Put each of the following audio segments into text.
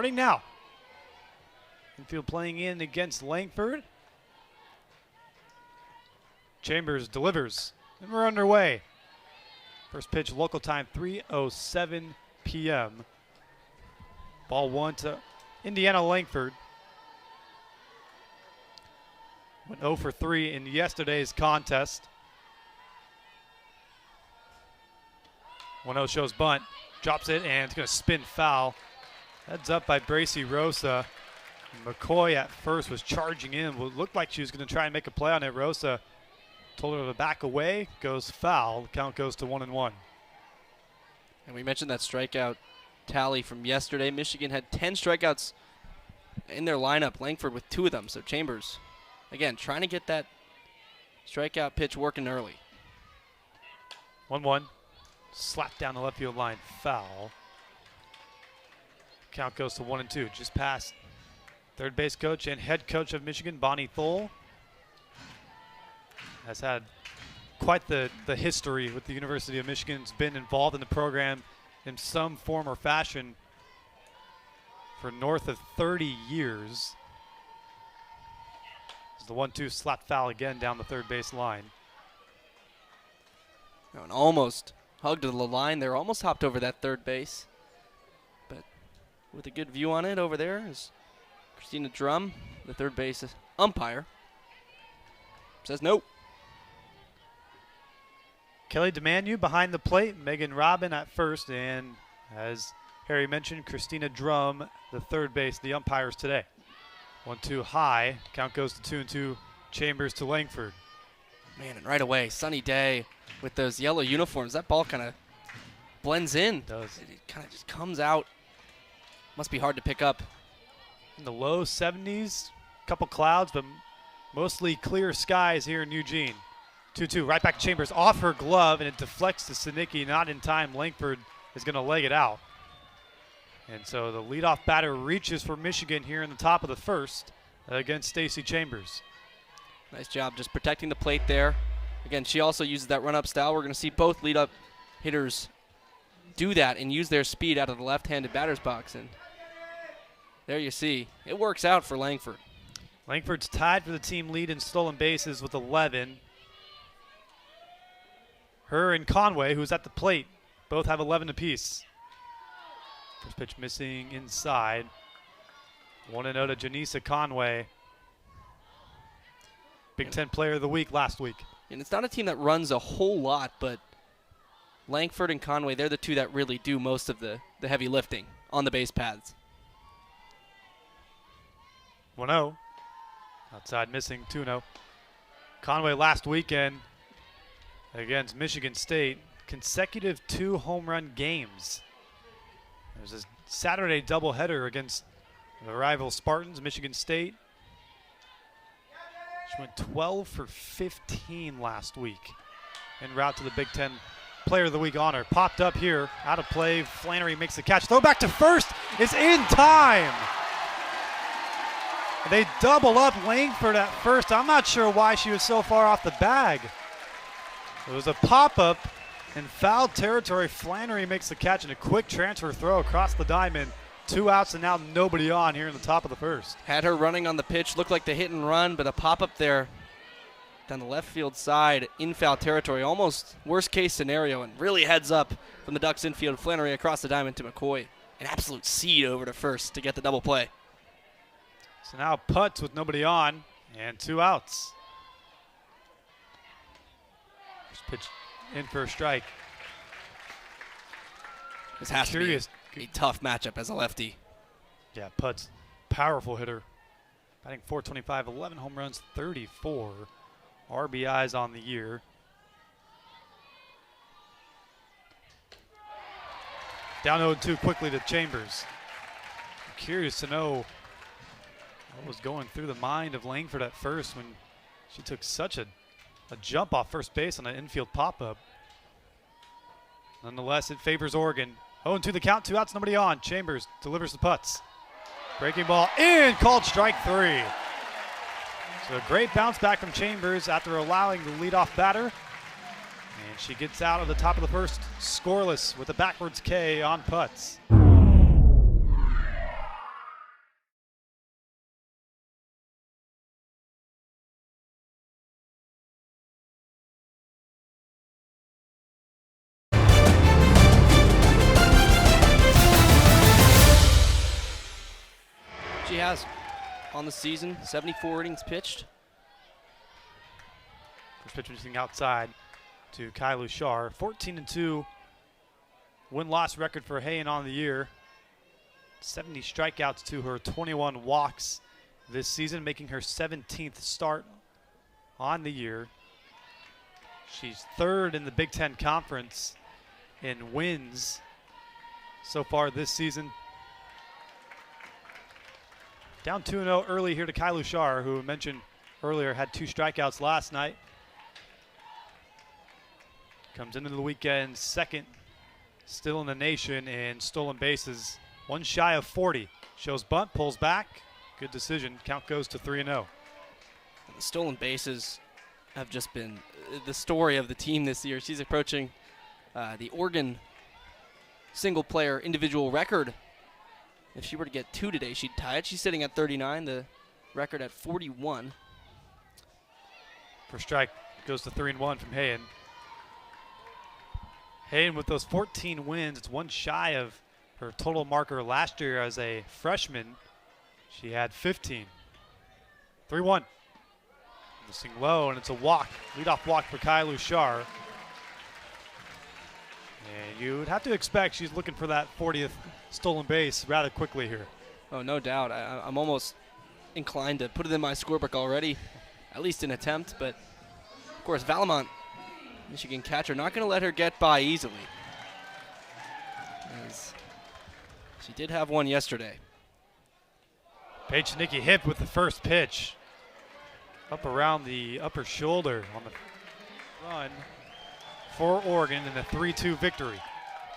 starting now. Infield playing in against Langford. Chambers delivers, and we're underway. First pitch local time, 3:07 p.m. Ball 1 to Indiana Langford. Went 0 for 3 in yesterday's contest. 1-0 shows bunt, drops it, and it's going to spin foul. Heads up by Bracy Rosa. McCoy at first was charging in. It looked like she was going to try and make a play on it. Rosa told her to back away, goes foul. The count goes to 1-1. And we mentioned that strikeout tally from yesterday. Michigan had 10 strikeouts in their lineup. Langford with 2 of them. So Chambers, again, trying to get that strikeout pitch working early. 1-1. Slapped down the left field line. Foul. Count goes to 1-2. Just past third base coach and head coach of Michigan, Bonnie Thole. Has had quite the history with the University of Michigan. Has been involved in the program in some form or fashion for north of 30 years. It's the 1-2 slap foul again down the third base line. And almost hugged the line there, almost hopped over that third base. But with a good view on it over there is Christina Drum, the third base umpire. Says nope. Kelly DeManu behind the plate, Megan Robin at first, and as Harry mentioned, Christina Drum, the third base, the umpires today. 1-2 high, count goes to 2-2, Chambers to Langford. Man, and right away, sunny day with those yellow uniforms. That ball kind of blends in. It does. It kind of just comes out. Must be hard to pick up. In the low 70s, couple clouds, but mostly clear skies here in Eugene. 2-2, right back to Chambers, off her glove, and it deflects to Sinicki, not in time. Langford is going to leg it out. And so the leadoff batter reaches for Michigan here in the top of the first against Stacy Chambers. Nice job just protecting the plate there. Again, she also uses that run-up style. We're going to see both lead-up hitters do that and use their speed out of the left-handed batter's box. And there you see, it works out for Langford. Langford's tied for the team lead in stolen bases with 11. Her and Conway, who's at the plate, both have 11 apiece. First pitch missing inside. 1-0 to Janisa Conway. Big Ten Player of the Week last week. And it's not a team that runs a whole lot, but Langford and Conway, they're the two that really do most of the heavy lifting on the base paths. 1-0. Outside missing, 2-0. Conway last weekend against Michigan State, consecutive 2 home run games. There's a Saturday doubleheader against the rival Spartans, Michigan State. She went 12 for 15 last week en route to the Big Ten Player of the Week honor. Popped up here, out of play. Flannery makes the catch. Throw back to first. It's in time. They double up Langford at first. I'm not sure why she was so far off the bag. It was a pop-up in foul territory. Flannery makes the catch and a quick transfer throw across the diamond. 2 outs and now nobody on here in the top of the first. Had her running on the pitch, looked like the hit and run, but a pop-up there down the left field side in foul territory. Almost worst case scenario, and really heads up from the Ducks infield. Flannery across the diamond to McCoy. An absolute seed over to first to get the double play. So now putts with nobody on and 2 outs. First pitch in for a strike. This has to be a tough matchup as a lefty. Yeah, Putts, powerful hitter. Batting .425, 11 home runs, 34 RBIs on the year. Down 0-2 quickly to Chambers. I'm curious to know what was going through the mind of Langford at first when she took such a jump off first base on an infield pop-up. Nonetheless, it favors Oregon. 0-2 the count, 2 outs, nobody on. Chambers delivers the putts. Breaking ball in, called strike 3. So a great bounce back from Chambers after allowing the leadoff batter. And she gets out of the top of the first scoreless with a backwards K on putts. has on the season, 74 innings pitched. First pitch reaching outside to Kedre Luschar. 14-2 win-loss record for Hayen on the year. 70 strikeouts to her 21 walks this season, making her 17th start on the year. She's third in the Big Ten Conference in wins so far this season. Down 2-0 early here to Kedre Luschar, who I mentioned earlier had 2 strikeouts last night. Comes into the weekend second still in the nation in stolen bases. One shy of 40. Shows bunt, pulls back. Good decision. Count goes to 3-0. The stolen bases have just been the story of the team this year. She's approaching the Oregon single-player individual record. If she were to get 2 today, she'd tie it. She's sitting at 39, the record at 41. First strike goes to 3-1 from Hayen. Hayen with those 14 wins, it's one shy of her total marker last year as a freshman. She had 15. 3-1. Missing low, and it's a walk. Leadoff walk for Kedre Luschar. And you would have to expect she's looking for that 40th stolen base rather quickly here. Oh, no doubt. I'm almost inclined to put it in my scorebook already, at least an attempt. But, of course, Valamont, Michigan catcher, not going to let her get by easily, as she did have one yesterday. Paige Sinicki hit with the first pitch. Up around the upper shoulder on the run for Oregon in a 3-2 victory.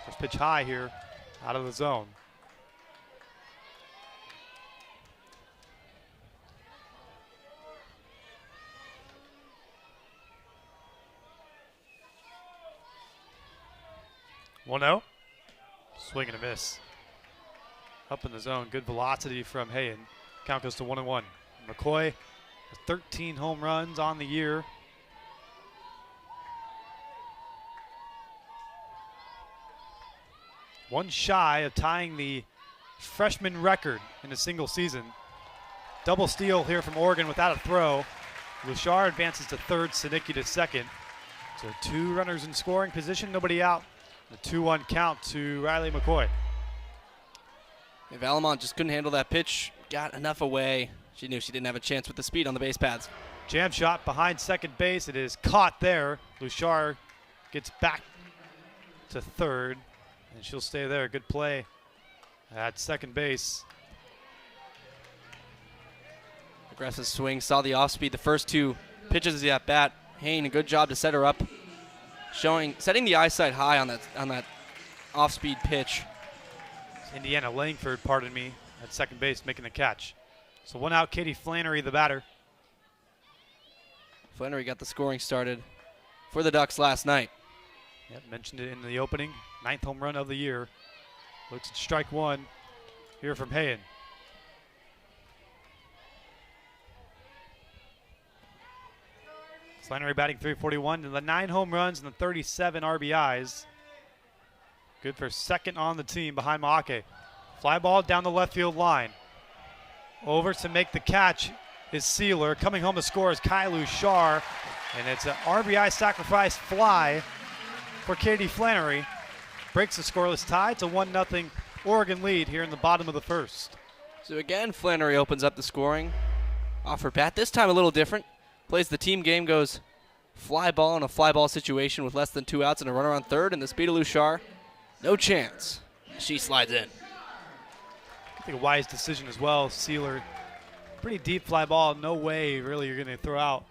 First pitch high here out of the zone. One 0. Swing and a miss. Up in the zone. Good velocity from Hayen. Count goes to 1-1. McCoy has 13 home runs on the year. One shy of tying the freshman record in a single season. Double steal here from Oregon without a throw. Luschar advances to third, Sinicki to second. So 2 runners in scoring position, nobody out. The 2-1 count to Riley McCoy. And Valamont just couldn't handle that pitch. Got enough away. She knew she didn't have a chance with the speed on the base pads. Jam shot behind second base. It is caught there. Luschar gets back to third, and she'll stay there. Good play at second base. Aggressive swing. Saw the off speed. The first 2 pitches of the at bat. Hayen, a good job to set her up. Setting the eyesight high on that off-speed pitch. Indiana Langford, pardon me, at second base making the catch. So 1 out, Katie Flannery, the batter. Flannery got the scoring started for the Ducks last night. Yep, mentioned it in the opening. 9th home run of the year. Looks at strike 1 here from Hayen. Flannery batting .341 and the 9 home runs and the 37 RBIs. Good for second on the team behind Maake. Fly ball down the left field line. Over to make the catch is Sealer. Coming home to score is Kedre Luschar. And it's an RBI sacrifice fly for Katie Flannery. Breaks the scoreless tie. It's a 1-0 Oregon lead here in the bottom of the first. So again, Flannery opens up the scoring off her bat. This time a little different. Plays the team game, goes fly ball in a fly ball situation with less than 2 outs and a runner on third, and the speed of Luschar, no chance. She slides in. I think a wise decision as well. Sealer, pretty deep fly ball. No way really you're going to throw out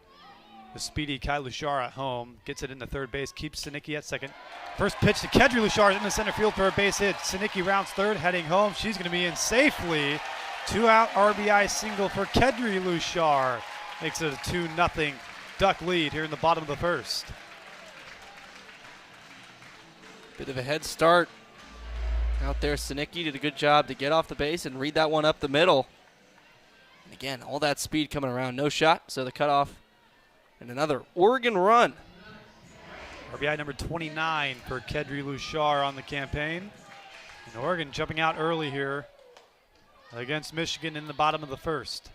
the speedy Kedre Luschar at home. Gets it into third base, keeps Sinicki at second. First pitch to Kedre Luschar in the center field for a base hit. Sinicki rounds third, heading home. She's going to be in safely. 2-out RBI single for Kedre Luschar. Makes it a 2-0 Duck lead here in the bottom of the first. Bit of a head start out there. Sinicki did a good job to get off the base and read that one up the middle. And again, all that speed coming around. No shot, so the cutoff and another Oregon run. RBI number 29 for Kedre Luschar on the campaign. And Oregon jumping out early here against Michigan in the bottom of the first.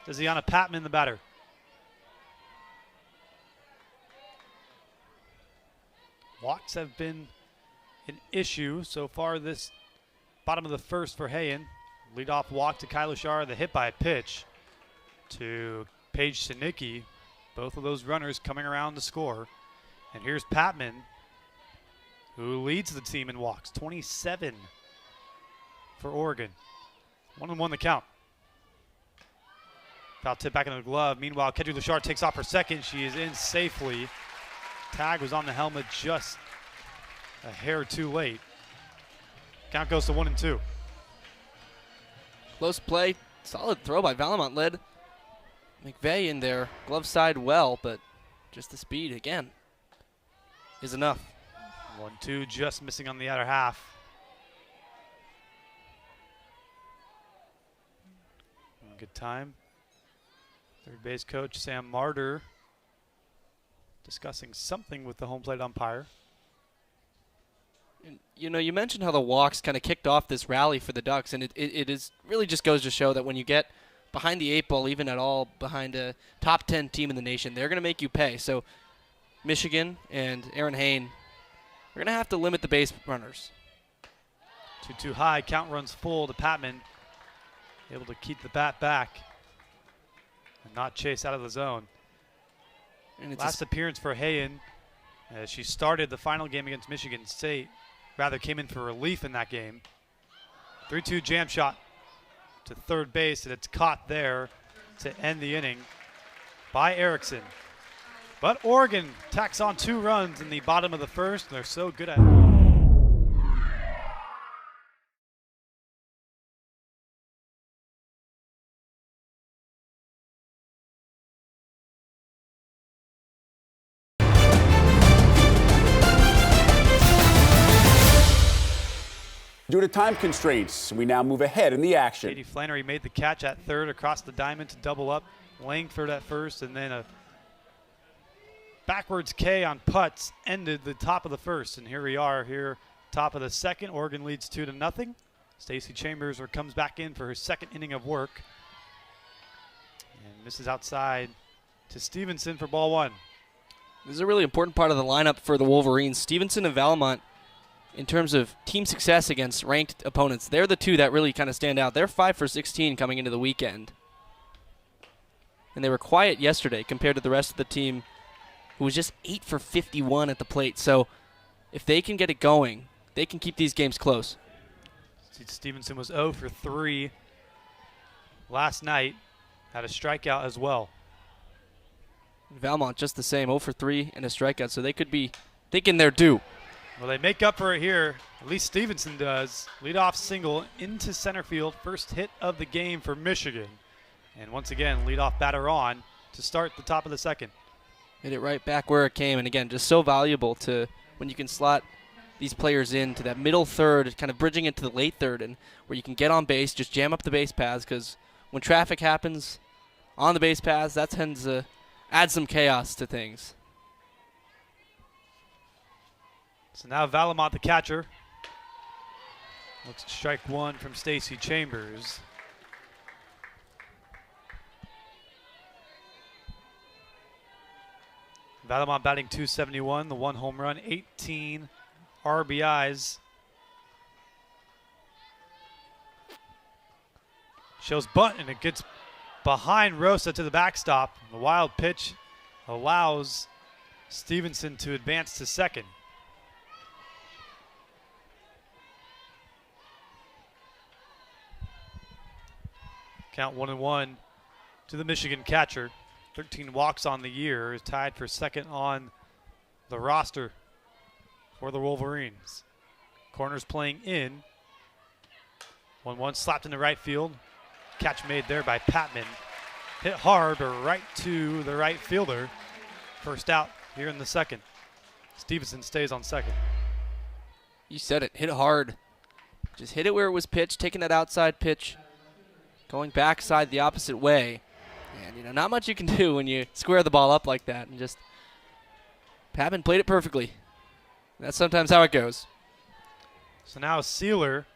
Desiana Patman, the batter. Walks have been an issue so far this bottom of the first for Hayen. Leadoff walk to Kedre Luschar, the hit by a pitch to Paige Sinicki. Both of those runners coming around to score. And here's Patman, who leads the team in walks, 27 for Oregon. 1-1 the count. Foul tip back into the glove. Meanwhile, Kedre Luschar takes off for second. She is in safely. Tag was on the helmet just a hair too late. Count goes to 1-2. Close play. Solid throw by Valamont. Led McVeigh in there. Glove side well, but just the speed again is enough. 1-2 just missing on the outer half. Good time. Third base coach Sam Martyr discussing something with the home plate umpire. And, you know, you mentioned how the walks kind of kicked off this rally for the Ducks, and it is really just goes to show that when you get behind the eight ball, even at all behind a top 10 team in the nation, they're going to make you pay. So Michigan and Aaron Hayen, we're going to have to limit the base runners. 2-2 high, count runs full to Patman, able to keep the bat back and not chase out of the zone. And it's last appearance for Hayen, as she started the final game against Michigan State, rather came in for relief in that game. 3-2 jam shot to third base, and it's caught there to end the inning by Erickson. But Oregon tacks on 2 runs in the bottom of the first, and they're so good at it. Due to time constraints, we now move ahead in the action. Katie Flannery made the catch at third across the diamond to double up. Langford at first, and then a backwards K on putts ended the top of the first. And here we are, here top of the second. Oregon leads 2-0. Stacey Chambers comes back in for her second inning of work. And misses outside to Stevenson for ball 1. This is a really important part of the lineup for the Wolverines. Stevenson and Valamont, in terms of team success against ranked opponents, they're the two that really kind of stand out. They're 5 for 16 coming into the weekend. And they were quiet yesterday compared to the rest of the team, who was just 8 for 51 at the plate. So if they can get it going, they can keep these games close. Stevenson was 0 for 3 last night, had a strikeout as well. Valmont just the same, 0 for 3 and a strikeout, so they could be thinking they're due. Well, they make up for it here. At least Stevenson does. Leadoff single into center field. First hit of the game for Michigan. And once again, leadoff batter on to start the top of the second. Hit it right back where it came. And again, just so valuable to when you can slot these players into that middle third, kind of bridging into the late third, and where you can get on base, just jam up the base paths, because when traffic happens on the base paths, that tends to add some chaos to things. So now Valamont, the catcher, looks to strike one from Stacey Chambers. Valamont batting .271, the 1 home run, 18 RBIs. Shows bunt, and it gets behind Rosa to the backstop. The wild pitch allows Stevenson to advance to second. Count 1-1 to the Michigan catcher. 13 walks on the year, is tied for second on the roster for the Wolverines. Corners playing in. 1-1 slapped into right field. Catch made there by Patman. Hit hard, but right to the right fielder. First out here in the second. Stevenson stays on second. You said it, hit hard. Just hit it where it was pitched, taking that outside pitch, going backside the opposite way. And, you know, not much you can do when you square the ball up like that. And just, Patman played it perfectly. That's sometimes how it goes. So now Sealer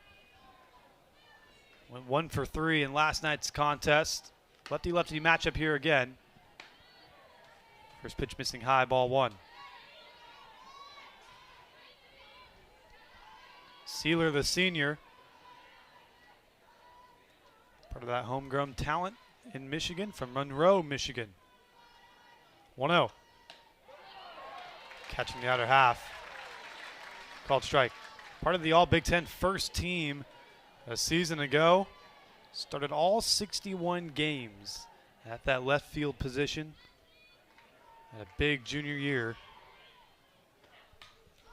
Went 1 for 3 in last night's contest. Lefty-lefty matchup here again. First pitch missing high, ball 1. Sealer, the senior, part of that homegrown talent in Michigan from Monroe, Michigan. 1-0. Catching the outer half. Called strike. Part of the All Big Ten first team a season ago. Started all 61 games at that left field position. Had a big junior year.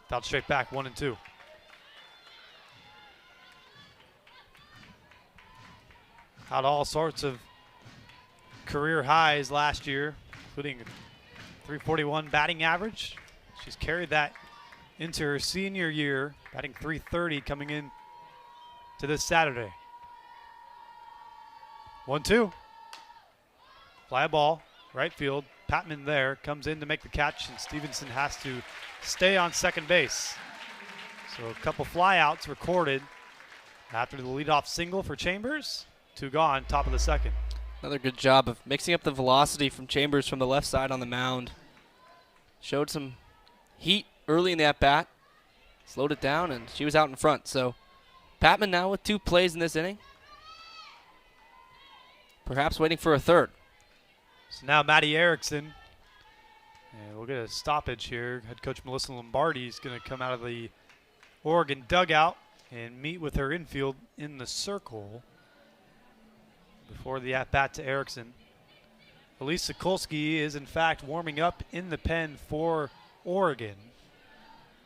Fouled straight back, 1-2. Had all sorts of career highs last year, including 341 batting average. She's carried that into her senior year, batting 330 coming in to this Saturday. 1-2. Fly ball, right field. Patman there, comes in to make the catch, and Stevenson has to stay on second base. So a couple flyouts recorded after the leadoff single for Chambers. 2 gone, top of the second. Another good job of mixing up the velocity from Chambers from the left side on the mound. Showed some heat early in the at-bat. Slowed it down, and she was out in front. So Patman now with 2 plays in this inning. Perhaps waiting for a third. So now Maddie Erickson. And we'll get a stoppage here. Head coach Melissa Lombardi is going to come out of the Oregon dugout and meet with her infield in the circle before the at-bat to Erickson. Elise Sokolsky is, in fact, warming up in the pen for Oregon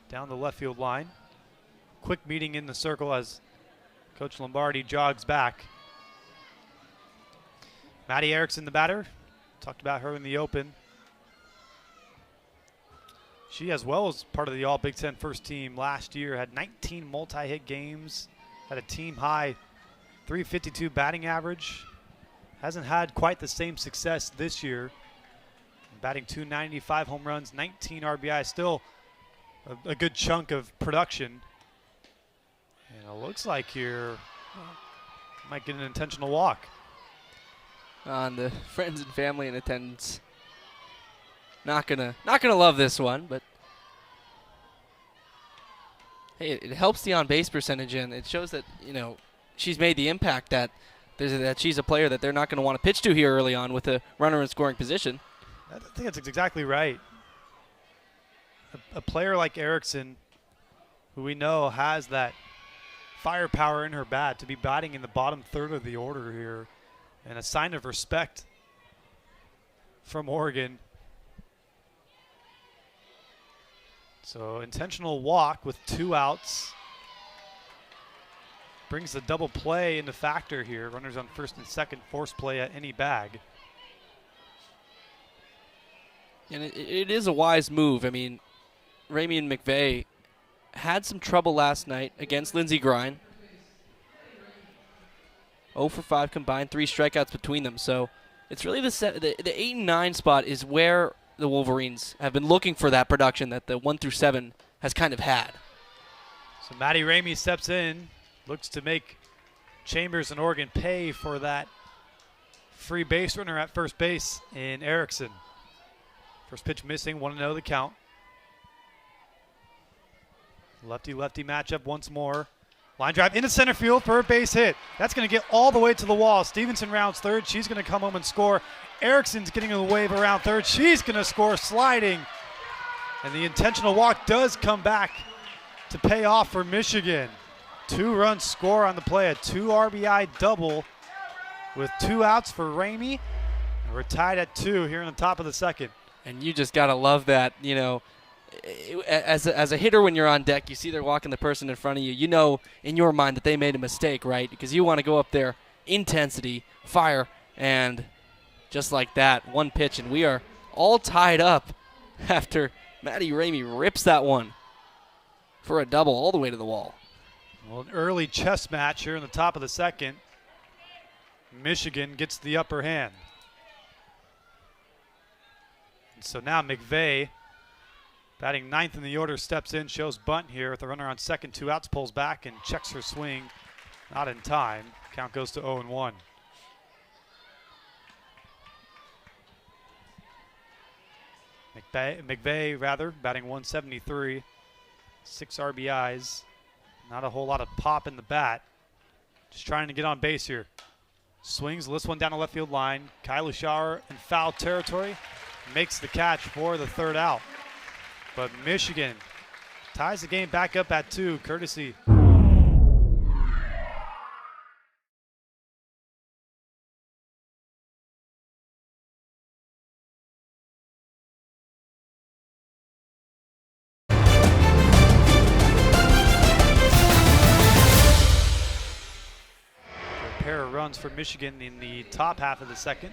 down the left field line. Quick meeting in the circle as Coach Lombardi jogs back. Maddie Erickson, the batter. Talked about her in the open. She, as well as part of the All Big Ten first team last year, had 19 multi-hit games, had a team-high 352 batting average. Hasn't had quite the same success this year. Batting 295 home runs, 19 RBIs, still a good chunk of production. And it looks like here might get an intentional walk. On the friends and family in attendance. Not gonna love this one, but hey, it helps the on-base percentage, and it shows that, you know, she's made the impact that she's a player that they're not going to want to pitch to here early on with a runner in scoring position. I think that's exactly right. A player like Erickson, who we know has that firepower in her bat, to be batting in the bottom third of the order here, and a sign of respect from Oregon. So intentional walk with 2 outs. Brings the double play into factor here. Runners on first and second, force play at any bag. And it is a wise move. I mean, Ramey and McVeigh had some trouble last night against Lindsey Grine. 0 for 5 combined, 3 strikeouts between them. So it's really the 8 and 9 spot is where the Wolverines have been looking for that production that the 1 through 7 has kind of had. So Maddie Ramey steps in, looks to make Chambers and Oregon pay for that free base runner at first base in Erickson. First pitch missing, 1-0 the count. Lefty-lefty matchup once more. Line drive into center field for a base hit. That's going to get all the way to the wall. Stevenson rounds third. She's going to come home and score. Erickson's getting a wave around third. She's going to score sliding. And the intentional walk does come back to pay off for Michigan. 2-run score on the play, a 2 RBI double with 2 outs for Ramey. And we're tied at 2 here in the top of the second. And you just got to love that, you know. As a hitter, when you're on deck, you see they're walking the person in front of you. You know in your mind that they made a mistake, right? Because you want to go up there, intensity, fire, and just like that, 1 pitch. And we are all tied up after Maddie Ramey rips that one for a double all the way to the wall. Well, an early chess match here in the top of the second. Michigan gets the upper hand. And so now McVeigh, batting 9th in the order, steps in, shows bunt here with the runner on second, 2 outs, pulls back and checks her swing Not in time. Count goes to 0-1. McVeigh, batting 173. 6 RBIs. Not a whole lot of pop in the bat. Just trying to get on base here. Swings, lifts one down the left field line. Kedre Luschar in foul territory. Makes the catch for the third out. But Michigan ties the game back up at 2, courtesy pair of runs for Michigan in the top half of the second.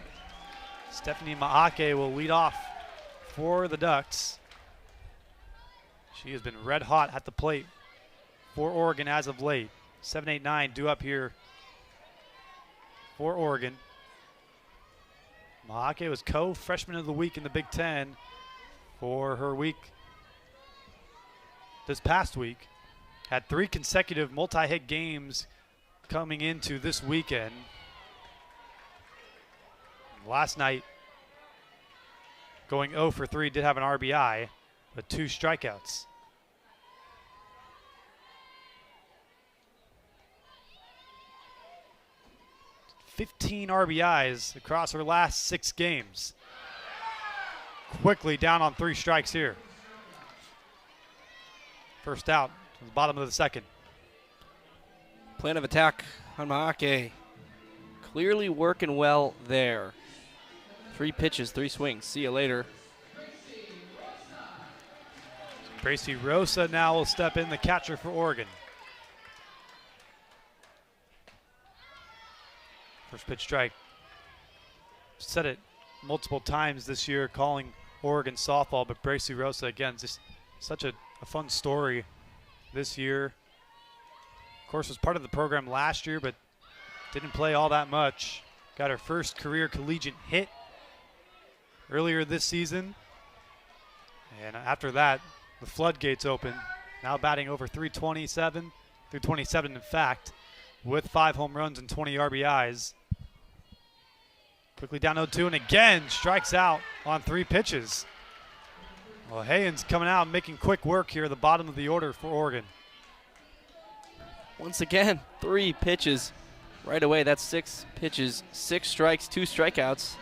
Stephanie Maake will lead off for the Ducks. She has been red hot at the plate for Oregon as of late. 7-8-9 due up here for Oregon. Maake was co-freshman of the week in the Big Ten for her week this past week. Had 3 consecutive multi-hit games coming into this weekend. Last night, going 0 for 3, did have an RBI, but 2 strikeouts. "15 RBIs across her last 6 games. Quickly down on 3 strikes here. First out to the bottom of the second. Plan of attack on Maake. Clearly working well there. 3 pitches, 3 swings. See you later. Bracy Rosa now will step in, the catcher for Oregon. First pitch strike. Said it multiple times this year calling Oregon softball, but Bracy Rosa, again, just such a fun story this year. Of course, was part of the program last year, but didn't play all that much. Got her first career collegiate hit earlier this season. And after that, the floodgates open. Now batting over 327 in fact, with 5 home runs and 20 RBIs. Quickly down 0-2, and again strikes out on 3 pitches. Well, Hayens coming out and making quick work here at the bottom of the order for Oregon. Once again, 3 pitches right away. That's 6 pitches, 6 strikes, 2 strikeouts.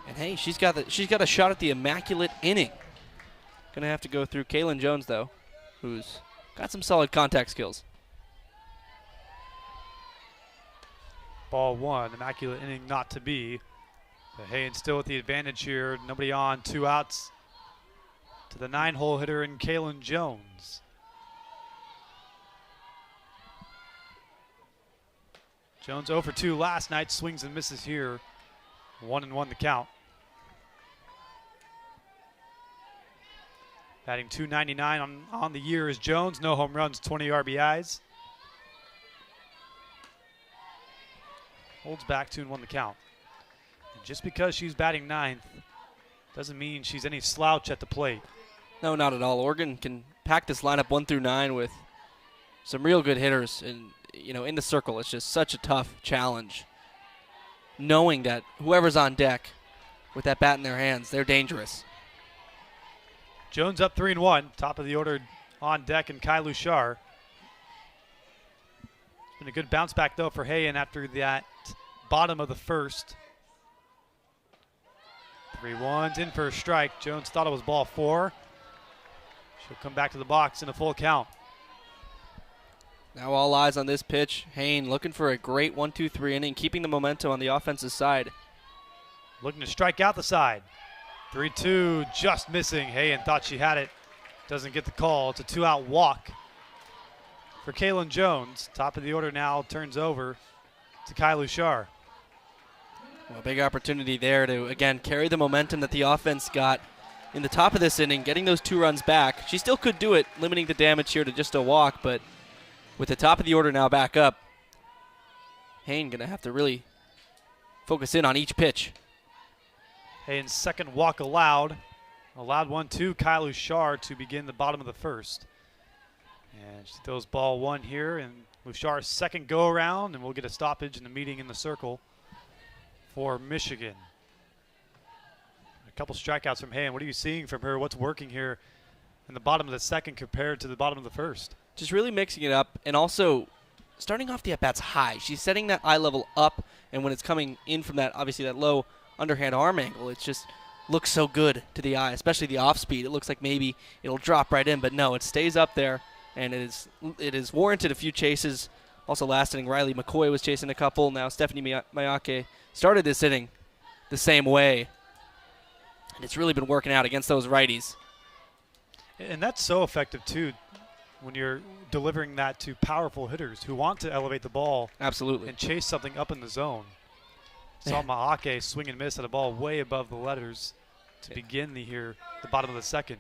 And hey, she's got a shot at the immaculate inning. Gonna have to go through Kaylin Jones though, who's got some solid contact skills. Ball 1, immaculate inning not to be. But Haynes still with the advantage here. Nobody on, 2 outs to the 9-hole hitter in Kaylin Jones. Jones 0 for 2 last night, swings and misses here. 1-1 the count. Batting .299 on the year is Jones. No home runs, 20 RBIs. Holds back 2-1 the count. And just because she's batting 9th doesn't mean she's any slouch at the plate. No, not at all. Oregon can pack this lineup 1 through 9 with some real good hitters, and in the circle. It's just such a tough challenge, knowing that whoever's on deck with that bat in their hands, they're dangerous. Jones up 3-1, top of the order on deck, and Kedre Luschar. It's been a good bounce back though for Hayen after that bottom of the first. 3-1's in for a strike. Jones thought it was ball 4. She'll come back to the box in a full count. Now all eyes on this pitch. Hayen looking for a great 1-2-3 inning, keeping the momentum on the offensive side. Looking to strike out the side. 3-2, just missing. Hayen thought she had it. Doesn't get the call. It's a 2-out walk for Kaylin Jones. Top of the order now turns over to Kedre Luschar. Well, big opportunity there to, again, carry the momentum that the offense got in the top of this inning, getting those 2 runs back. She still could do it, limiting the damage here to just a walk, but with the top of the order now back up, Hayen going to have to really focus in on each pitch. Hayen's second walk allowed. Allowed one to Kedre Luschar to begin the bottom of the first. And she throws ball 1 here, and Luschar's second go-around, and we'll get a stoppage in the meeting in the circle for Michigan. A couple strikeouts from Hayen. What are you seeing from her? What's working here in the bottom of the second compared to the bottom of the first? Just really mixing it up and also starting off the at-bats high. She's setting that eye level up, and when it's coming in from that, obviously that low underhand arm angle, it just looks so good to the eye, especially the off-speed. It looks like maybe it'll drop right in, but no, it stays up there, and it is warranted a few chases. Also last inning, Riley McCoy was chasing a couple. Now Stephanie Mayake started this inning the same way, and it's really been working out against those righties. And that's so effective, too, when you're delivering that to powerful hitters who want to elevate the ball. Absolutely. And chase something up in the zone. Saw Maake swing and miss at a ball way above the letters to begin the bottom of the second.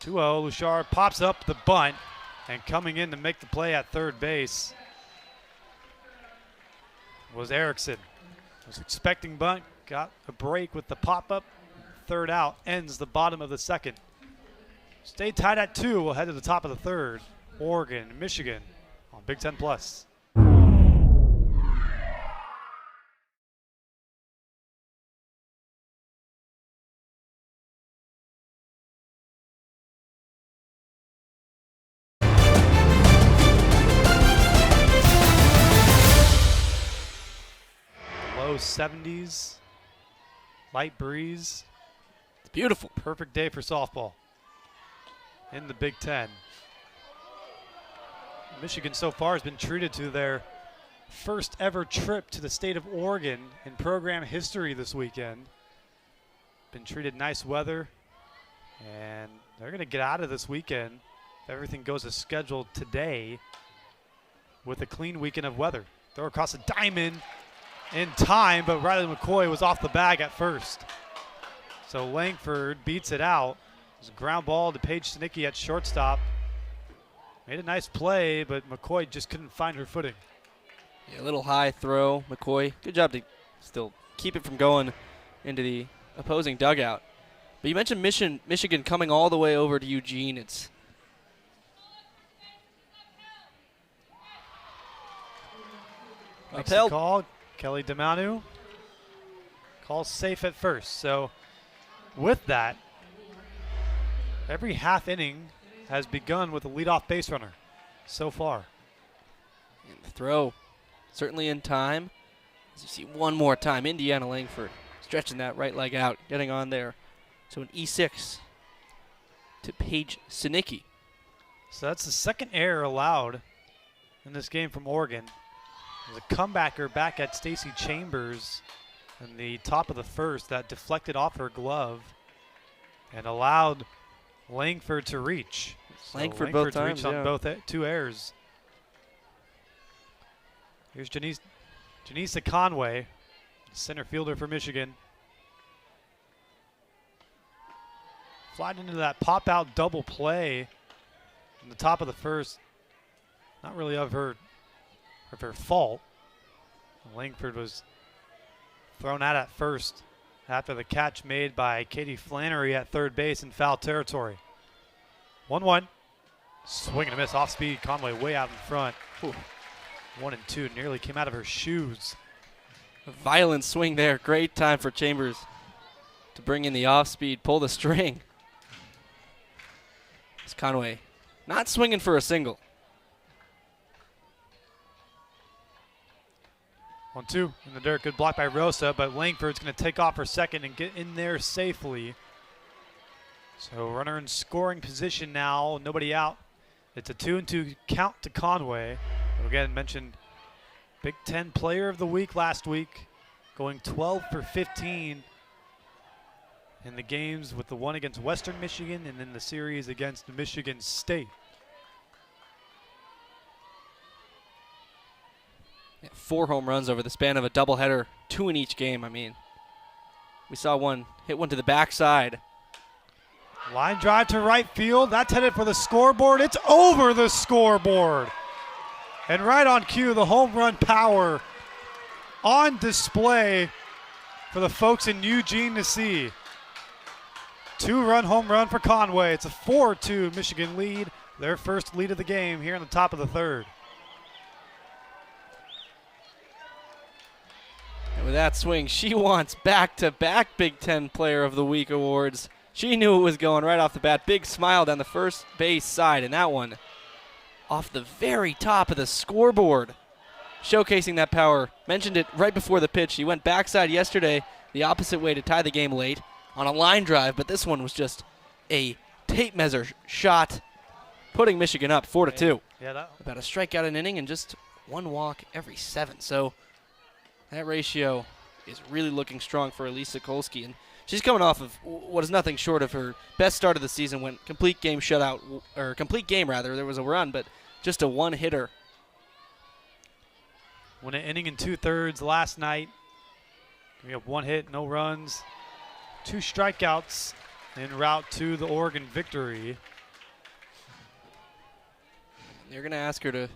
2-0, Luschar pops up the bunt, and coming in to make the play at third base was Erickson. Was expecting bunt, got a break with the pop-up. Third out, ends the bottom of the second. Stay tied at 2. We'll head to the top of the third. Oregon, Michigan on Big Ten Plus. Low 70s, light breeze. It's beautiful. Perfect day for softball in the Big Ten. Michigan so far has been treated to their first ever trip to the state of Oregon in program history this weekend. Been treated nice weather, and they're going to get out of this weekend if everything goes as scheduled today with a clean weekend of weather. Throw across the diamond in time, but Riley McCoy was off the bag at first. So Langford beats it out. It's a ground ball to Paige Sinicki at shortstop. Made a nice play, but McCoy just couldn't find her footing. Yeah, a little high throw, McCoy. Good job to still keep it from going into the opposing dugout. But you mentioned Michigan coming all the way over to Eugene. It's upheld. Call. Kelly DeManu calls safe at first. So with that, every half inning has begun with a leadoff base runner so far. And the throw certainly in time. As you see one more time, Indiana Langford stretching that right leg out, getting on there. So an E6 to Paige Sinicki. So that's the second error allowed in this game from Oregon. There's a comebacker back at Stacey Chambers in the top of the first that deflected off her glove and allowed Langford to reach. Langford both times, to reach on both two errors. Here's Janisa Conway, center fielder for Michigan. Flied into that pop-out double play in the top of the first. Not really of her fault. Langford was thrown out at first after the catch made by Katie Flannery at third base in foul territory. 1-1. Swing and a miss off speed. Conway way out in front. 1-2. Nearly came out of her shoes. A violent swing there. Great time for Chambers to bring in the off speed, pull the string. It's Conway not swinging for a single. 1-2 in the dirt. Good block by Rosa, but Langford's going to take off for second and get in there safely. So runner in scoring position now. Nobody out. It's a 2-2 count to Conway. Again, mentioned Big Ten Player of the Week last week, going 12 for 15 in the games with the one against Western Michigan and then the series against Michigan State. Yeah, 4 home runs over the span of a doubleheader, 2 in each game. I mean, we saw one hit one to the backside. Line drive to right field. That's headed for the scoreboard. It's over the scoreboard. And right on cue, the home run power on display for the folks in Eugene to see. 2-run home run for Conway. It's a 4-2 Michigan lead their first lead of the game here in the top of the third. And with that swing, she wants back-to-back Big Ten Player of the Week awards. She knew it was going right off the bat. Big smile down the first base side, and that one off the very top of the scoreboard, showcasing that power. Mentioned it right before the pitch. She went backside yesterday the opposite way to tie the game late on a line drive, but this one was just a tape measure shot, putting Michigan up 4-2. Yeah, about a strikeout an inning and just one walk every 7. So that ratio is really looking strong for Elise Sokolski, and she's coming off of what is nothing short of her best start of the season. Went complete game shutout, or complete game rather. There was a run, but just a one-hitter. Won an inning and 2/3 last night. We have 1 hit, no runs, 2 strikeouts en route to the Oregon victory. They're going to ask her to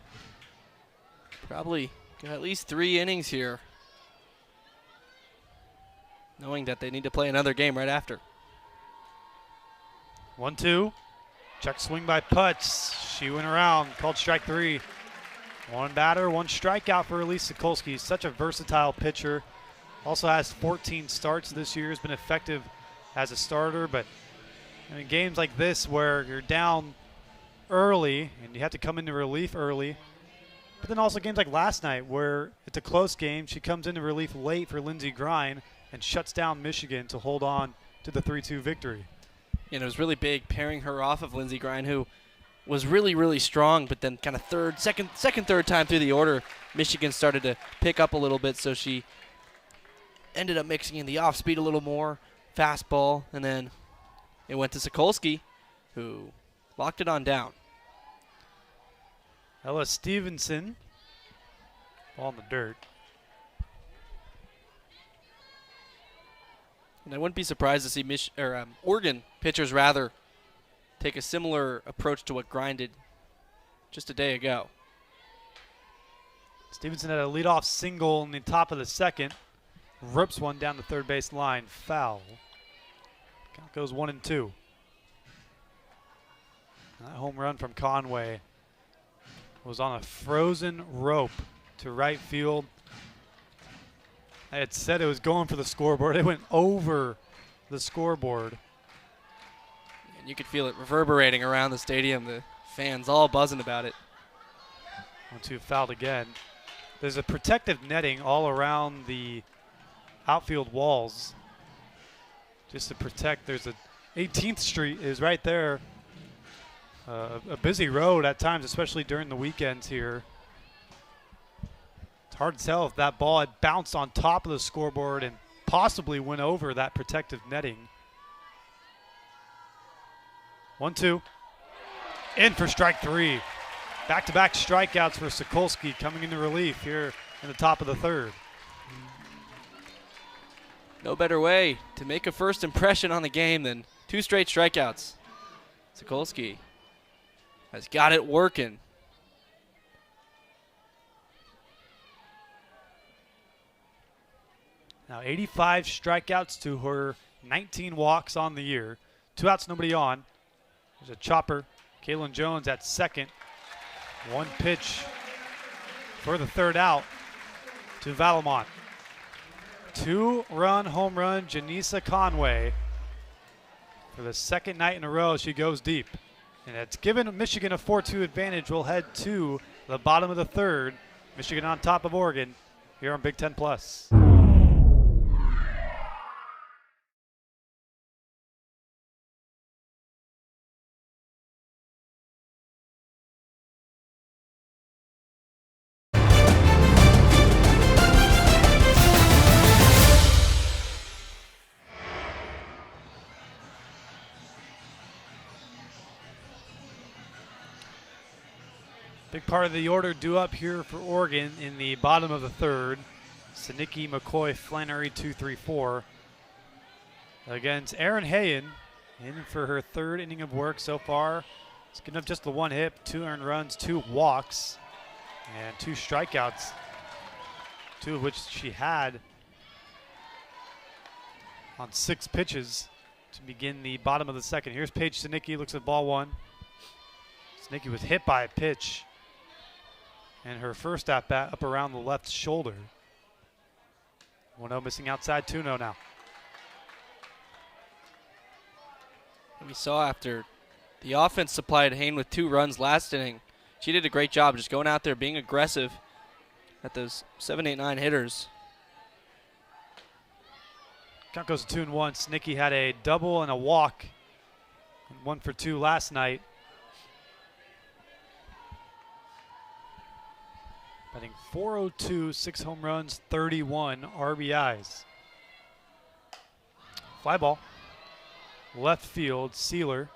probably go at least 3 innings here, knowing that they need to play another game right after. 1-2. Check swing by Putz. She went around, called strike 3. 1 batter, 1 strikeout for Elise Sokolski. Such a versatile pitcher. Also has 14 starts this year. Has been effective as a starter, but in games like this where you're down early and you have to come into relief early, but then also games like last night where it's a close game, she comes into relief late for Lindsey Grine and shuts down Michigan to hold on to the 3-2 victory. And it was really big pairing her off of Lindsey Grine, who was really, really strong, but then kind of third time through the order, Michigan started to pick up a little bit, so she ended up mixing in the off speed a little more, fastball, and then it went to Sokolski, who locked it on down. Ella Stevenson, ball in the dirt. And I wouldn't be surprised to see Oregon pitchers rather take a similar approach to what Grine did just a day ago. Stevenson had a leadoff single in the top of the second. Rips one down the third base line. Foul. Count goes 1-2. That home run from Conway was on a frozen rope to right field. I had said it was going for the scoreboard. It went over the scoreboard. And you could feel it reverberating around the stadium. The fans all buzzing about it. 1-2 fouled again. There's a protective netting all around the outfield walls just to protect. There's a 18th Street is right there. A busy road at times, especially during the weekends here. It's hard to tell if that ball had bounced on top of the scoreboard and possibly went over that protective netting. 1-2. In for strike 3. Back-to-back strikeouts for Sokolski coming into relief here in the top of the third. No better way to make a first impression on the game than 2 straight strikeouts. Sokolski has got it working. Now 85 strikeouts to her 19 walks on the year. 2 outs, nobody on. There's a chopper. Kaylin Jones at second. 1 pitch for the third out to Valamont. 2-run home run, Janisa Conway. For the second night in a row, she goes deep. And it's given Michigan a 4-2 advantage. We'll head to the bottom of the third. Michigan on top of Oregon here on Big Ten Plus. Big part of the order due up here for Oregon in the bottom of the third. Sinicki, McCoy, Flannery, 2, 3, 4. Against Erin Hayen, in for her 3rd inning of work so far. It's given up just the 1 hit, 2 earned runs, 2 walks, and 2 strikeouts, 2 of which she had on 6 pitches to begin the bottom of the second. Here's Paige Sinicki, looks at ball 1. Snicky was hit by a pitch, and her first at bat up around the left shoulder. 1-0 missing outside, 2-0 now. We saw after the offense supplied Hayne with 2 runs last inning. She did a great job just going out there, being aggressive at those 7, 8, 9 hitters. Count goes to 2-1. Snicky had a double and a walk. 1 for 2 last night. Batting .402, 6 home runs, 31 RBIs. Fly ball. Left field, Sealer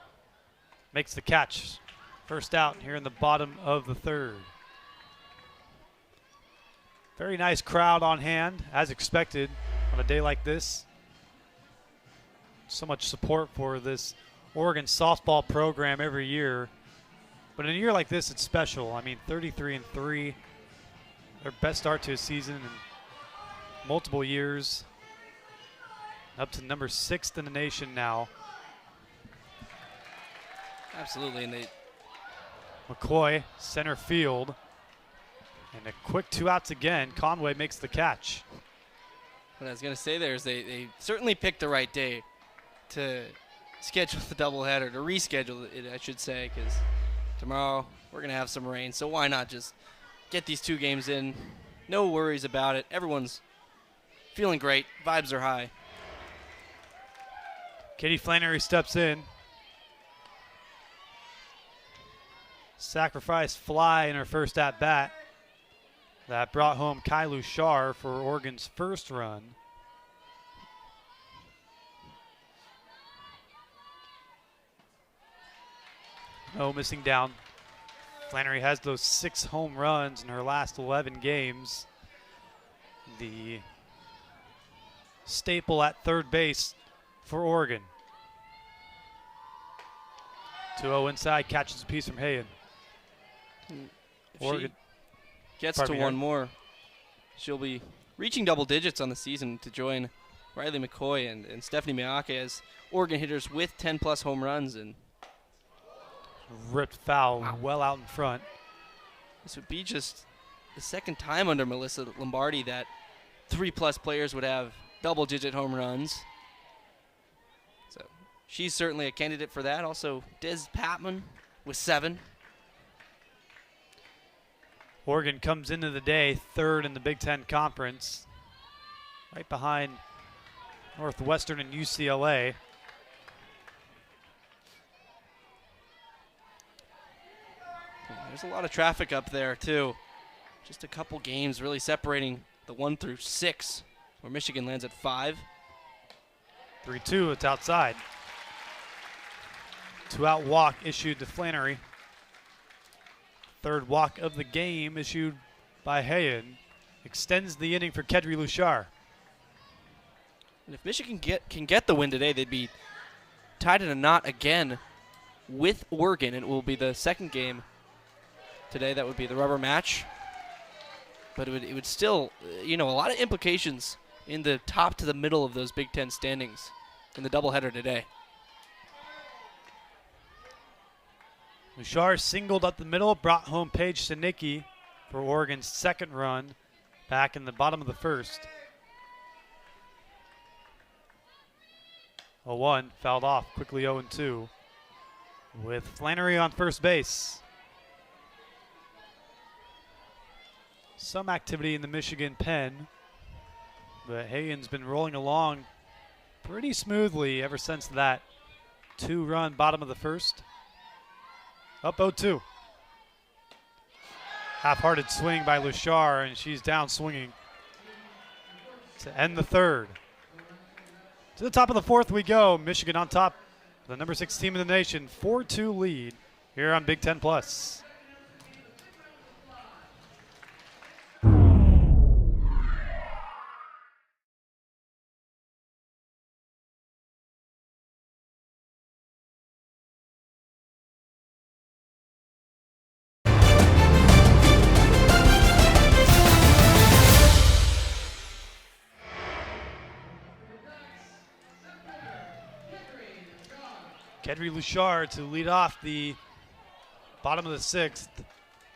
makes the catch. First out here in the bottom of the 3rd. Very nice crowd on hand, as expected on a day like this. So much support for this Oregon softball program every year. But in a year like this, it's special. I mean, 33-3, their best start to a season in multiple years. Up to number 6th in the nation now. Absolutely, and they McCoy, center field. And a quick 2 outs again. Conway makes the catch. what I was going to say there is they certainly picked the right day to schedule the doubleheader, to reschedule it, I should say, because tomorrow we're going to have some rain. So why not just get these 2 games in? No worries about it. Everyone's feeling great. Vibes are high. Katie Flannery steps in. Sacrifice fly in her first at bat. That brought home Kedre Luschar for Oregon's first run. No missing down. Flannery has those 6 home runs in her last 11 games. The staple at third base for Oregon. 2-0 inside, catches a piece from Hayen. If Oregon she gets to one more, she'll be reaching double digits on the season to join Riley McCoy and Stephanie Miyake as Oregon hitters with 10-plus home runs. And ripped foul well out in front. this would be just the second time under Melissa Lombardi that 3-plus players would have double-digit home runs. So she's certainly a candidate for that. Also, Des Patman with 7. Oregon comes into the day 3rd in the Big Ten Conference, right behind Northwestern and UCLA. There's a lot of traffic up there, too. Just a couple games really separating the 1 through 6, where Michigan lands at 5. 3-2, it's outside. 2-out walk issued to Flannery. 3rd walk of the game issued by Hayen. Extends the inning for Kedre Luschar. And if Michigan can get the win today, they'd be tied in a knot again with Oregon. It will be the second game today. That would be the rubber match. But it would still, a lot of implications in the top to the middle of those Big Ten standings in the doubleheader today. Luschar singled up the middle, brought home Paige Sinicki for Oregon's 2nd run back in the bottom of the 1st. 0-1, fouled off, quickly 0-2 with Flannery on first base. Some activity in the Michigan pen, but Hayen's been rolling along pretty smoothly ever since that 2-run bottom of the 1st. Up 0-2. Half-hearted swing by Luschar, and she's down swinging to end the 3rd. To the top of the 4th we go. Michigan on top, the number 6 team in the nation. 4-2 lead here on Big Ten Plus. Kedre Luschar to lead off the Bottom of the 6th.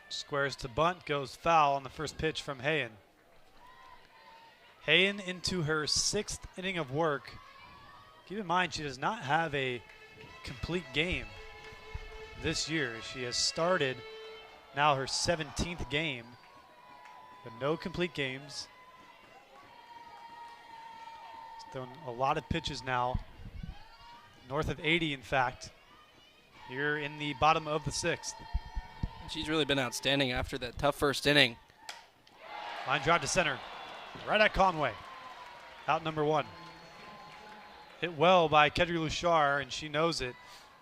Squares to bunt, goes foul on the first pitch from Hayen. Hayen into her 6th inning of work. Keep in mind, she does not have a complete game this year. She has started now her 17th game, but no complete games. She's thrown a lot of pitches now, north of 80 in fact, here in the bottom of the 6th. She's really been outstanding after that tough first inning. Line drive to center, right at Conway. Out number 1. Hit well by Kedre Luschar, and she knows it.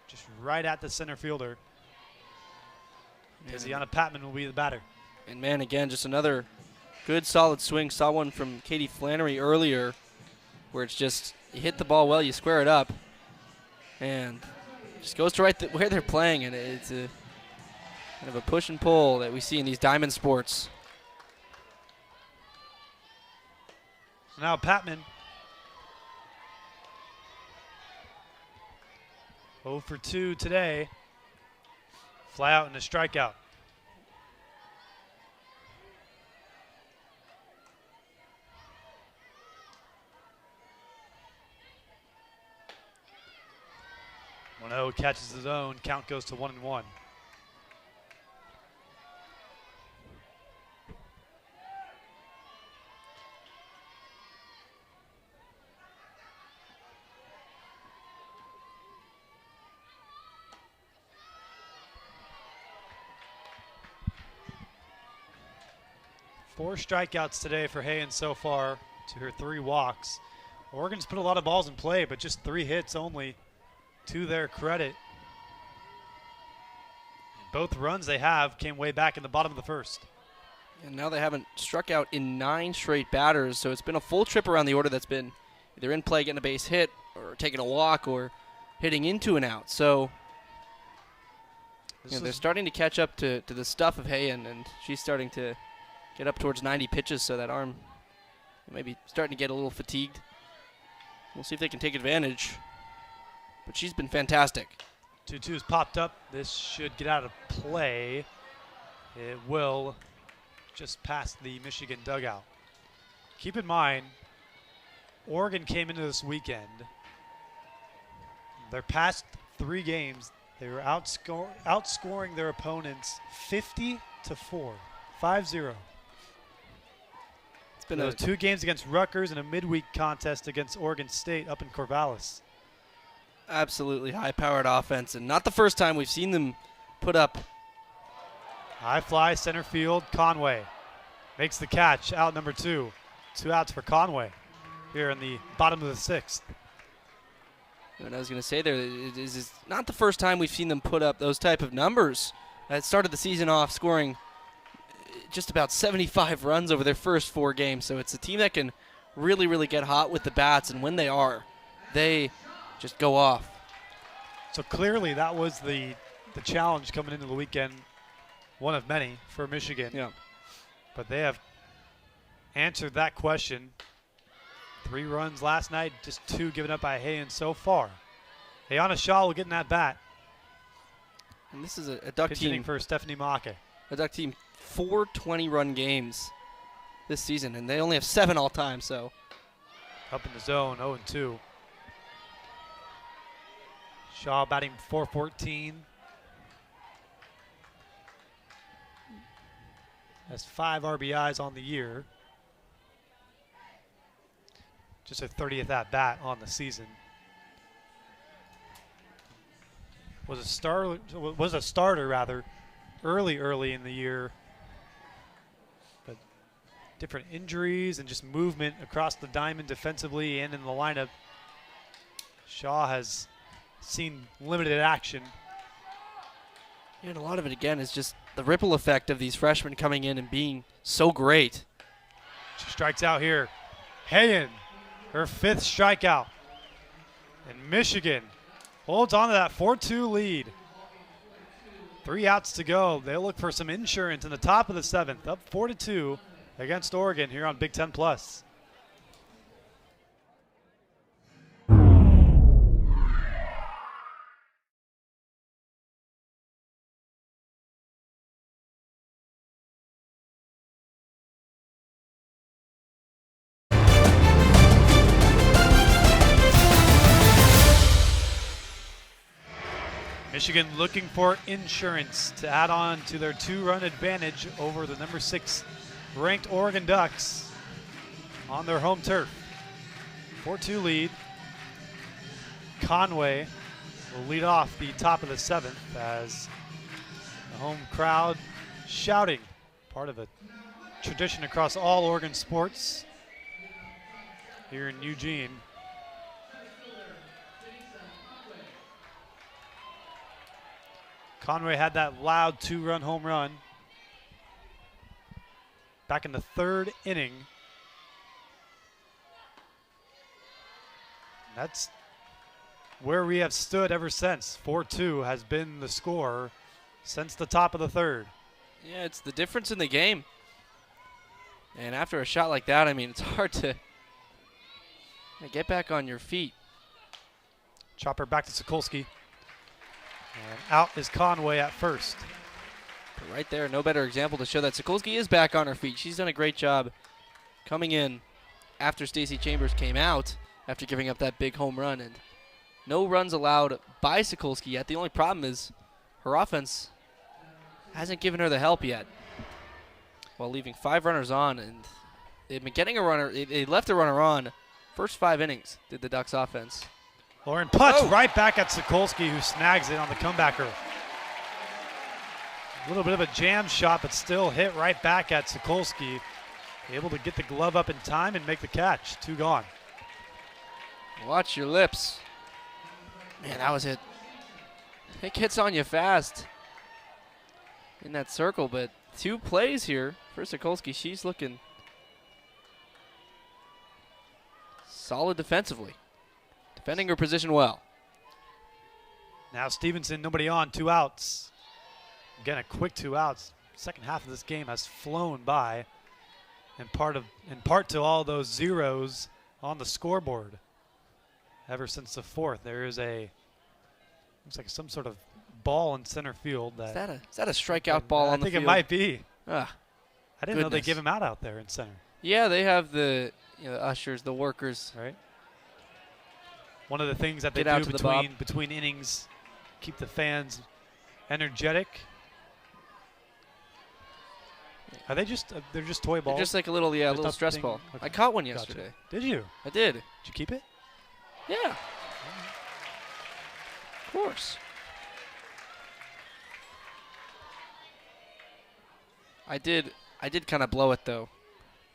Just right at the center fielder. Tiziana Patman will be the batter. And man, again, just another good solid swing. Saw one from Katie Flannery earlier where it's just, you hit the ball well, you square it up, and just goes to where they're playing, and it's a kind of a push and pull that we see in these diamond sports. Now Patman. 0 for 2 today. Fly out and a strikeout. One 0 catches his own. Count goes to 1-1. Four strikeouts today for Hayen so far to her 3 walks. Oregon's put a lot of balls in play, but just 3 hits only to their credit. And both runs they have came way back in the bottom of the 1st. And now they haven't struck out in 9 straight batters, so it's been a full trip around the order that's been either in play, getting a base hit, or taking a walk, or hitting into an out. So they're starting to catch up to the stuff of Hayen, and she's starting to get up towards 90 pitches, so that arm maybe starting to get a little fatigued. We'll see if they can take advantage. But she's been fantastic. 2-2's popped up. This should get out of play. It will, just past the Michigan dugout. Keep in mind, Oregon came into this weekend. Their past 3 games, they were outscoring their opponents 50-4. 5-0. It's been those 2 games against Rutgers and a midweek contest against Oregon State up in Corvallis. Absolutely high-powered offense, and not the first time we've seen them put up. High fly, center field, Conway makes the catch, out number 2. 2 outs for Conway here in the bottom of the 6th. And I was going to say there, it is not the first time we've seen them put up those type of numbers. It started the season off scoring just about 75 runs over their first 4 games. So it's a team that can really, really get hot with the bats, and when they are, they just go off. So clearly that was the challenge coming into the weekend, one of many for Michigan. Yeah. But they have answered that question. 3 runs last night, just 2 given up by Hayen so far. Ayana Shaw will get in that bat. And this is a Duck team for Stephanie Maake. A Duck team, 4 20-run games this season, and they only have 7 all time. So up in the zone, 0-2. Shaw batting .414. Has 5 RBIs on the year. Just her 30th at bat on the season. Was a starter rather early in the year, but different injuries and just movement across the diamond defensively and in the lineup. Shaw has seen limited action. And a lot of it again is just the ripple effect of these freshmen coming in and being so great. She strikes out here. Hayen, her 5th strikeout. And Michigan holds on to that 4-2 lead. 3 outs to go. They'll look for some insurance in the top of the 7th. Up 4-2 against Oregon here on Big Ten Plus. Michigan looking for insurance to add on to their 2-run advantage over the number 6 ranked Oregon Ducks on their home turf. 4-2 lead. Conway will lead off the top of the 7th as the home crowd shouting, part of a tradition across all Oregon sports here in Eugene. Conway had that loud 2-run home run back in the 3rd inning. That's where we have stood ever since. 4-2 has been the score since the top of the 3rd. Yeah, it's the difference in the game. And after a shot like that, I mean, it's hard to get back on your feet. Chopper back to Sokolsky. And out is Conway at first. But right there, no better example to show that Sokolsky is back on her feet. She's done a great job coming in after Stacey Chambers came out after giving up that big home run. And no runs allowed by Sokolsky yet. The only problem is her offense hasn't given her the help yet, while leaving 5 runners on. And they've been getting a runner. They left a runner on first 5 innings, did the Ducks offense. Lauren puts right back at Sokolsky, who snags it on the comebacker. A little bit of a jam shot, but still hit right back at Sokolsky. Able to get the glove up in time and make the catch. 2 gone. Watch your lips. Man, that was it. It gets on you fast in that circle, but 2 plays here for Sokolsky. She's looking solid defensively. Defending her position well. Now Stevenson, nobody on, 2 outs. Again, a quick 2 outs. Second half of this game has flown by, in part to all those zeros on the scoreboard. Ever since the 4th, there is looks like some sort of ball in center field. Is that a strikeout ball on the field? I think it might be. Ah, I didn't know they give him out there in center. Yeah, they have the ushers, the workers. Right. One of the things that they do between innings, keep the fans energetic. Are they just? They're just toy balls. They're just like a little stress ball. Okay. I caught one yesterday. Gotcha. Did you? I did. Did you keep it? Yeah. Of course. I did kind of blow it though.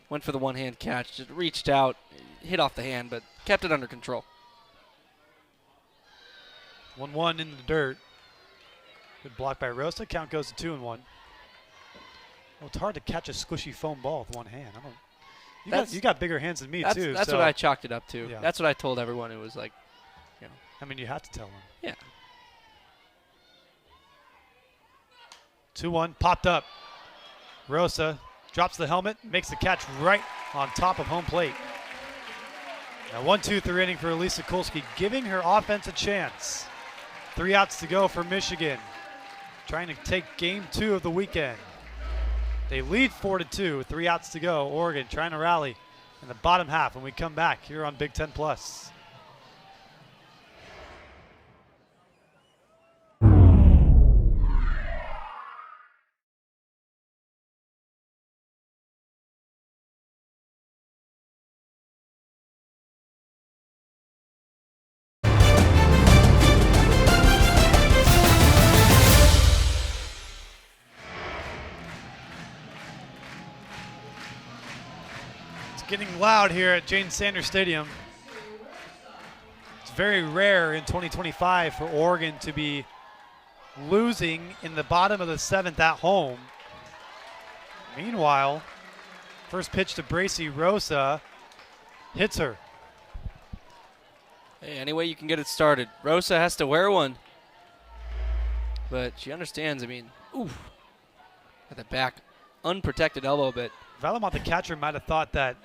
Went for the one-hand catch. Just reached out, hit off the hand, but kept it under control. 1-1 in the dirt. Good block by Rosa. Count goes to 2-1. Well, it's hard to catch a squishy foam ball with one hand. You got bigger hands than me too. That's what I chalked it up to. Yeah. That's what I told everyone. It was like, I mean, you had to tell them. Yeah. 2-1, popped up. Rosa drops the helmet, makes the catch right on top of home plate. Now 1-2-3 inning for Elisa Kulski, giving her offense a chance. 3 outs to go for Michigan, trying to take game 2 of the weekend. They lead 4-2, 3 outs to go. Oregon trying to rally in the bottom half when we come back here on Big Ten Plus. Getting loud here at Jane Sanders Stadium. It's very rare in 2025 for Oregon to be losing in the bottom of the 7th at home. Meanwhile, first pitch to Bracy Rosa hits her. Hey, any way you can get it started. Rosa has to wear one, but she understands. I mean, oof, at the back, unprotected elbow, but Valamont, the catcher, might have thought that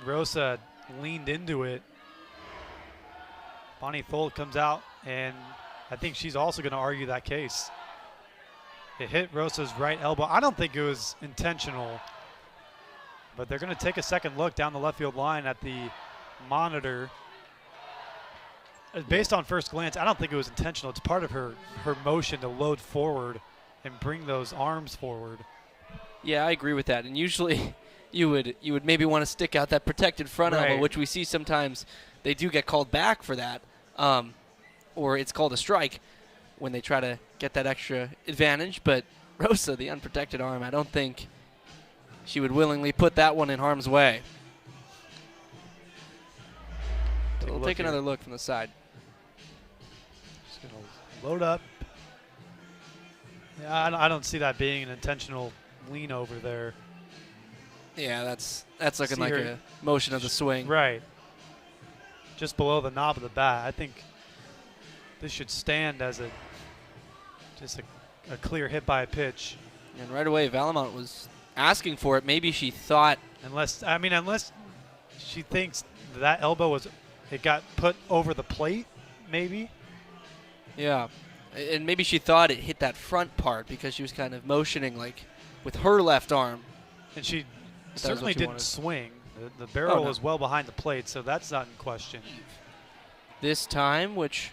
Rosa leaned into it. Bonnie Fold comes out, and I think she's also going to argue that case. It hit Rosa's right elbow. I don't think it was intentional, but they're going to take a second look down the left field line at the monitor. based on first glance, I don't think it was intentional. It's part of her motion to load forward and bring those arms forward. Yeah, I agree with that. And usually you would maybe want to stick out that protected front elbow, which we see sometimes they do get called back for that, or it's called a strike when they try to get that extra advantage. But Rosa, the unprotected arm, I don't think she would willingly put that one in harm's way. We'll take another look from the side. Just going to load up. Yeah, I don't see that being an intentional lean over there. Yeah, that's looking like a motion of the swing. Right. Just below the knob of the bat. I think this should stand as just a clear hit by a pitch. And right away, Valamont was asking for it. Maybe she thought. Unless she thinks that elbow it got put over the plate, maybe. Yeah. And maybe she thought it hit that front part because she was kind of motioning like with her left arm. And she certainly didn't swing. The barrel was well behind the plate, so that's not in question. This time, which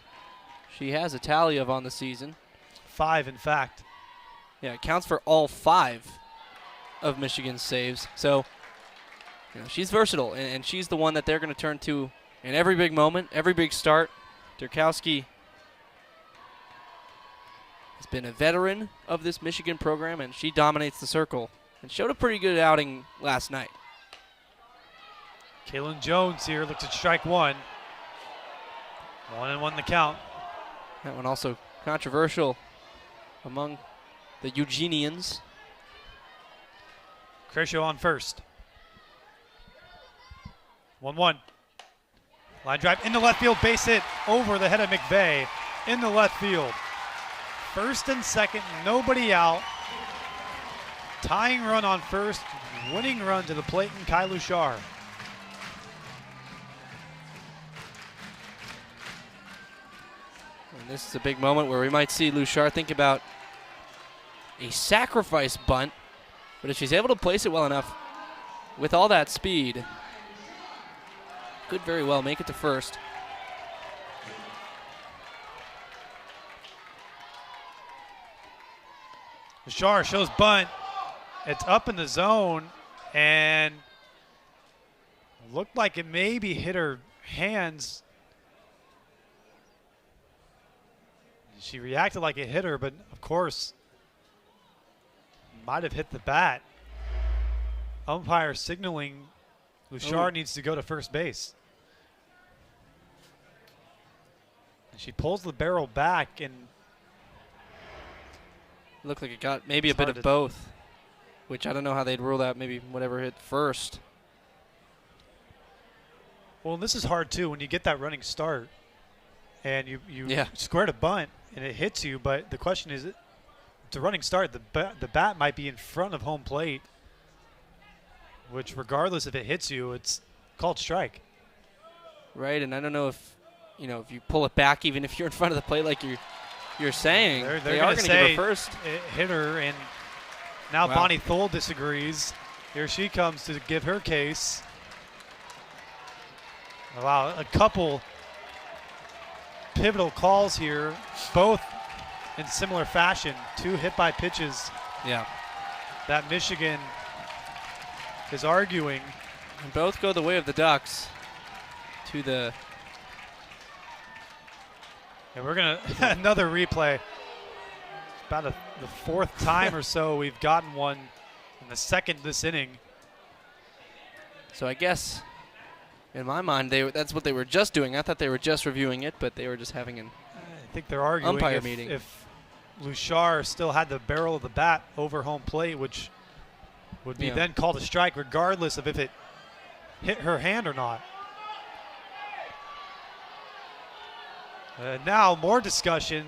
she has a tally of on the season. 5, in fact. Yeah, it counts for all 5 of Michigan's saves. So, she's versatile, and she's the one that they're going to turn to in every big moment, every big start. Durkowski has been a veteran of this Michigan program, and she dominates the circle and showed a pretty good outing last night. Kaylin Jones here looks at strike 1. 1-1 the count. That one also controversial among the Eugenians. Crescio on first. 1-1. Line drive into left field, base hit over the head of McVeigh in the left field. First and second, nobody out. Tying run on first, winning run to the plate and Kedre Luschar. And this is a big moment where we might see Luschar think about a sacrifice bunt, but if she's able to place it well enough with all that speed, could very well make it to first. Luschar shows bunt. It's up in the zone, and looked like it maybe hit her hands. She reacted like it hit her, but of course, might have hit the bat. Umpire signaling Luschar needs to go to first base. She pulls the barrel back, and it looked like it got maybe a bit of both, which I don't know how they'd rule out. Maybe whatever hit first. Well, this is hard too when you get that running start, and you squared a bunt and it hits you. But the question is, it's a running start. The bat might be in front of home plate, which regardless if it hits you, it's called strike. Right, and I don't know if if you pull it back, even if you're in front of the plate, like you're saying, they are going to give her first. It hit her, and now Bonnie Thole disagrees. Here she comes to give her case. Wow, a couple pivotal calls here, both in similar fashion. 2 hit by pitches. Yeah. That Michigan is arguing. And both go the way of the Ducks to the. And we're going to another replay. About the 4th time or so we've gotten one in the second this inning. So I guess, in my mind, that's what they were just doing. I thought they were just reviewing it, but they were just having an I think they're arguing umpire meeting. If Luschar still had the barrel of the bat over home plate, which would be then called a strike regardless of if it hit her hand or not. Now more discussion.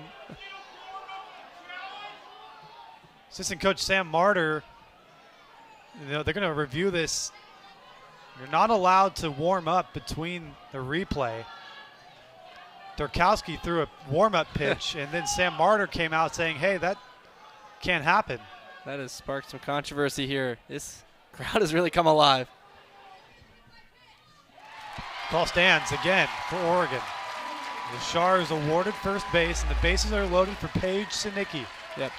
Assistant coach Sam Martyr, they're going to review this. You're not allowed to warm up between the replay. Durkowski threw a warm-up pitch, and then Sam Martyr came out saying, hey, that can't happen. That has sparked some controversy here. This crowd has really come alive. Call stands again for Oregon. Luschar is awarded first base, and the bases are loaded for Paige Sinicki. Yep.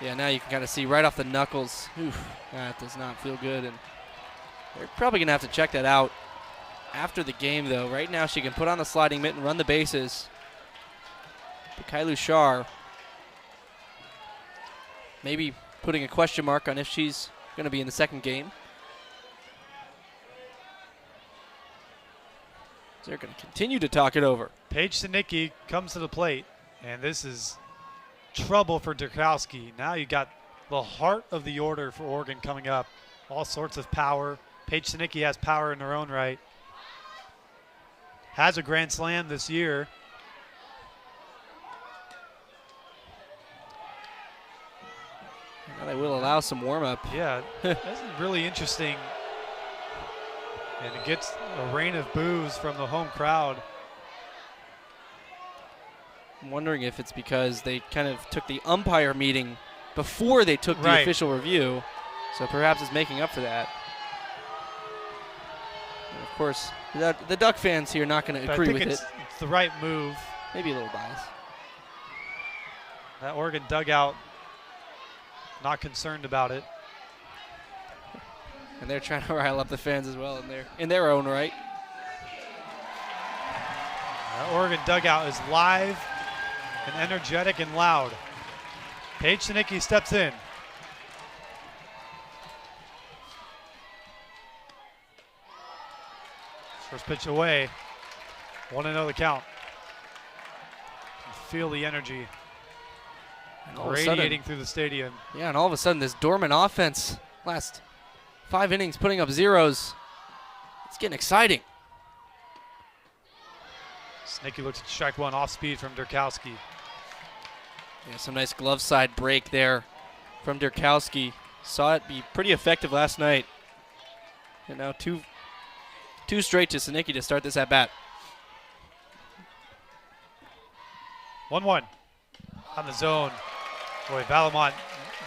Yeah, now you can kind of see right off the knuckles. Oof, that does not feel good. And they're probably going to have to check that out after the game, though. Right now she can put on the sliding mitt and run the bases. But Kedre Luschar maybe putting a question mark on if she's going to be in the second game. They're going to continue to talk it over. Paige Sinicki comes to the plate, and this is trouble for Durkowski. Now you got the heart of the order for Oregon coming up. All sorts of power. Paige Sinicki has power in her own right. Has a grand slam this year. Well, they will allow some warm-up. Yeah, this is really interesting. And it gets a rain of boos from the home crowd. I'm wondering if it's because they kind of took the umpire meeting before they took the official review. So perhaps it's making up for that. And of course, the Duck fans here are not going to agree with it. It's the right move. Maybe a little bias. That Oregon dugout, not concerned about it. And they're trying to rile up the fans as well in their own right. That Oregon dugout is live and energetic and loud. Paige Sinicki steps in. First pitch away. 1-0 the count. You feel the energy radiating through the stadium. Yeah, and all of a sudden this dormant offense, last 5 innings putting up zeros. It's getting exciting. Sinicki looks at strike one off speed from Durkowski. Yeah, some nice glove side break there from Durkowski. Saw it be pretty effective last night. And now two straight to Sinicki to start this at bat. 1-1 on the zone. Boy, Valamont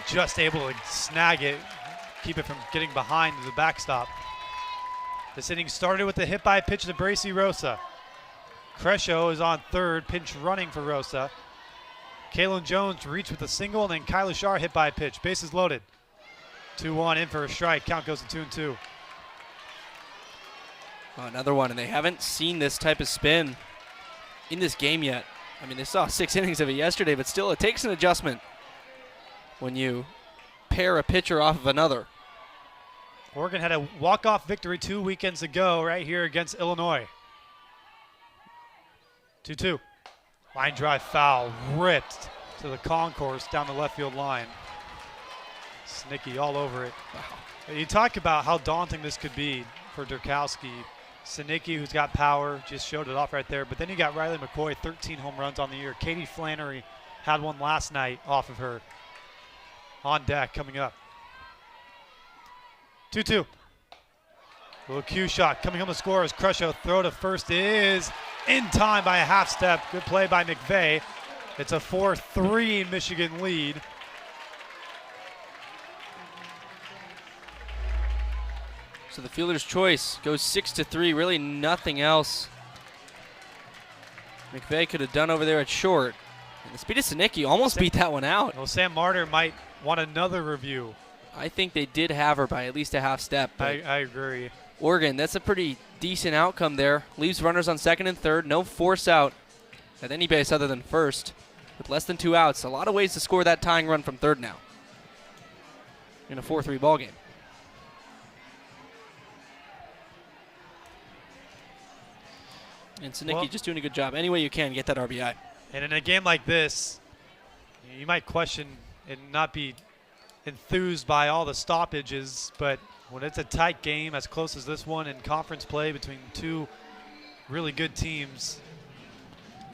just able to snag it, keep it from getting behind the backstop. This inning started with a hit by pitch to Bracy Rosa. Crescio is on third, pinch running for Rosa. Kaylin Jones reached with a single, and then Kedre Luschar hit by a pitch. Bases loaded. 2-1 in for a strike. Count goes to 2-2. Oh, another one, and they haven't seen this type of spin in this game yet. I mean, they saw 6 innings of it yesterday, but still it takes an adjustment when you pair a pitcher off of another. Oregon had a walk-off victory 2 weekends ago right here against Illinois. 2-2. Line drive foul, ripped to the concourse down the left field line. Sinicki all over it. Wow. You talk about how daunting this could be for Durkowski. Sinicki, who's got power, just showed it off right there. But then you got Riley McCoy, 13 home runs on the year. Katie Flannery had one last night off of her. On deck coming up. 2-2. Little cue shot coming home to score as Crescio throw to first is in time by a half step. Good play by McVeigh. It's a 4-3 Michigan lead. So the fielder's choice goes 6-3, really nothing else McVeigh could have done over there at short. And the speed of Sinicki almost beat that one out. Well, Sam Martyr might want another review. I think they did have her by at least a half step. I agree. Oregon, that's a pretty decent outcome there. Leaves runners on second and third. No force out at any base other than first. With less than 2 outs. A lot of ways to score that tying run from third now in a 4-3 ball game. And Sinicki just doing a good job. Any way you can, get that RBI. And in a game like this, you might question and not be enthused by all the stoppages, but when it's a tight game as close as this one in conference play between two really good teams,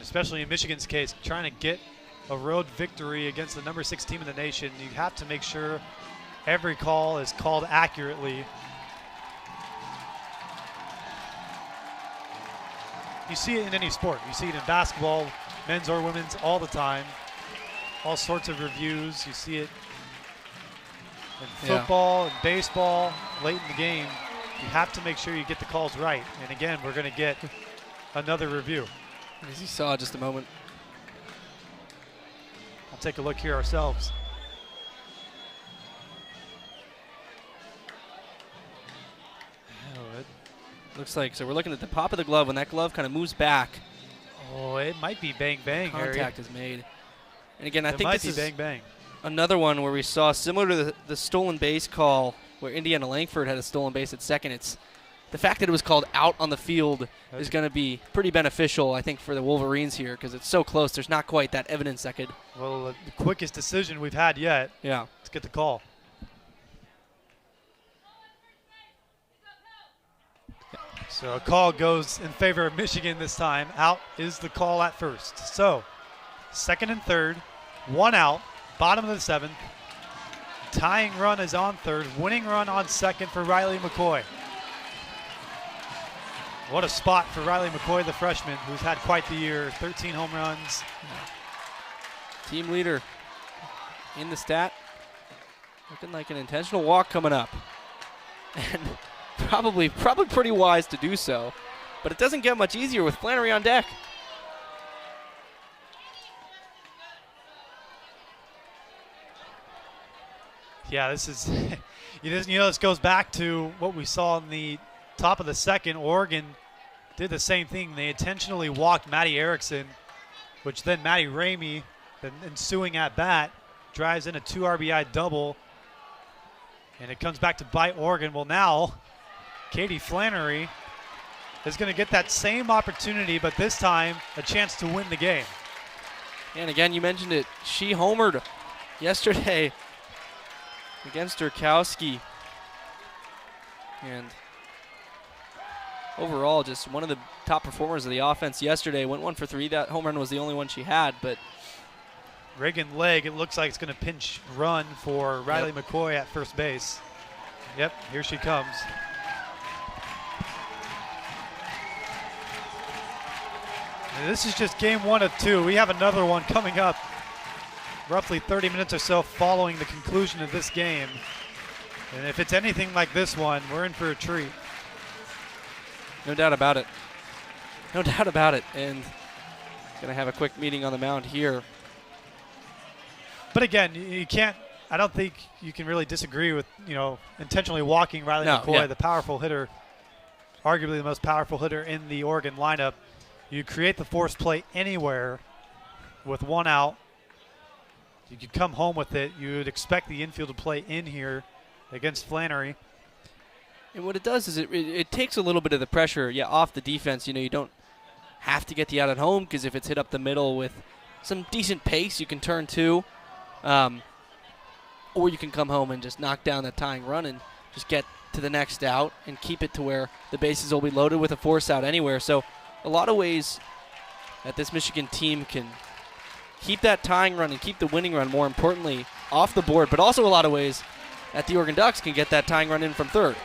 especially in Michigan's case, trying to get a road victory against the number 6 team in the nation, you have to make sure every call is called accurately. You see it in any sport. You see it in basketball, men's or women's, all the time. All sorts of reviews. You see it in football and baseball late in the game. You have to make sure you get the calls right. And again, we're going to get another review. As you saw just a moment. I'll take a look here ourselves. Oh, Looks like, so we're looking at the pop of the glove. When that glove kind of moves back, it might be bang bang. Contact is made. And again, I It think might this be is bang bang. another one where we saw, similar to the stolen base call where Indiana Langford had a stolen base at second. It's the fact that it was called out on the field is going to be pretty beneficial, I think, for the Wolverines here because it's so close. There's not quite that evidence that could. Well, the quickest decision we've had yet. Yeah. Let's get the call. So a call goes in favor of Michigan this time. Out is the call at first. So second and third, one out, bottom of the seventh. Tying run is on third, winning run on second for Riley McCoy. What a spot for Riley McCoy, the freshman, who's had quite the year. 13 home runs. Team leader in the stat. Looking like an intentional walk coming up. And probably pretty wise to do so. But it doesn't get much easier with Flannery on deck. Yeah, this is, this goes back to what we saw in the top of the second. Oregon did the same thing. They intentionally walked Matty Erickson, which then Matty Ramey, the ensuing at bat, drives in a 2 RBI double. And it comes back to bite Oregon. Well, now Katie Flannery is going to get that same opportunity, but this time a chance to win the game. And again, you mentioned it. She homered yesterday against Urkowski. And overall, just one of the top performers of the offense yesterday. Went 1 for 3. That home run was the only one she had, but Reagan Legg, it looks like it's going to pinch run for Riley McCoy at first base. Yep, here she comes. And this is just game 1 of 2. We have another one coming up roughly 30 minutes or so following the conclusion of this game. And if it's anything like this one, we're in for a treat. no doubt about it. No doubt about it. And going to have a quick meeting on the mound here. But again, you can't, I don't think you can really disagree with, intentionally walking Riley McCoy, the powerful hitter, arguably the most powerful hitter in the Oregon lineup. You create the force play anywhere with one out. You could come home with it. You would expect the infield to play in here against Flannery. And what it does is it takes a little bit of the pressure, off the defense. You don't have to get the out at home because if it's hit up the middle with some decent pace, you can turn 2. Or you can come home and just knock down that tying run and just get to the next out and keep it to where the bases will be loaded with a force out anywhere. So a lot of ways that this Michigan team can keep that tying run and keep the winning run, more importantly, off the board, but also a lot of ways that the Oregon Ducks can get that tying run in from third.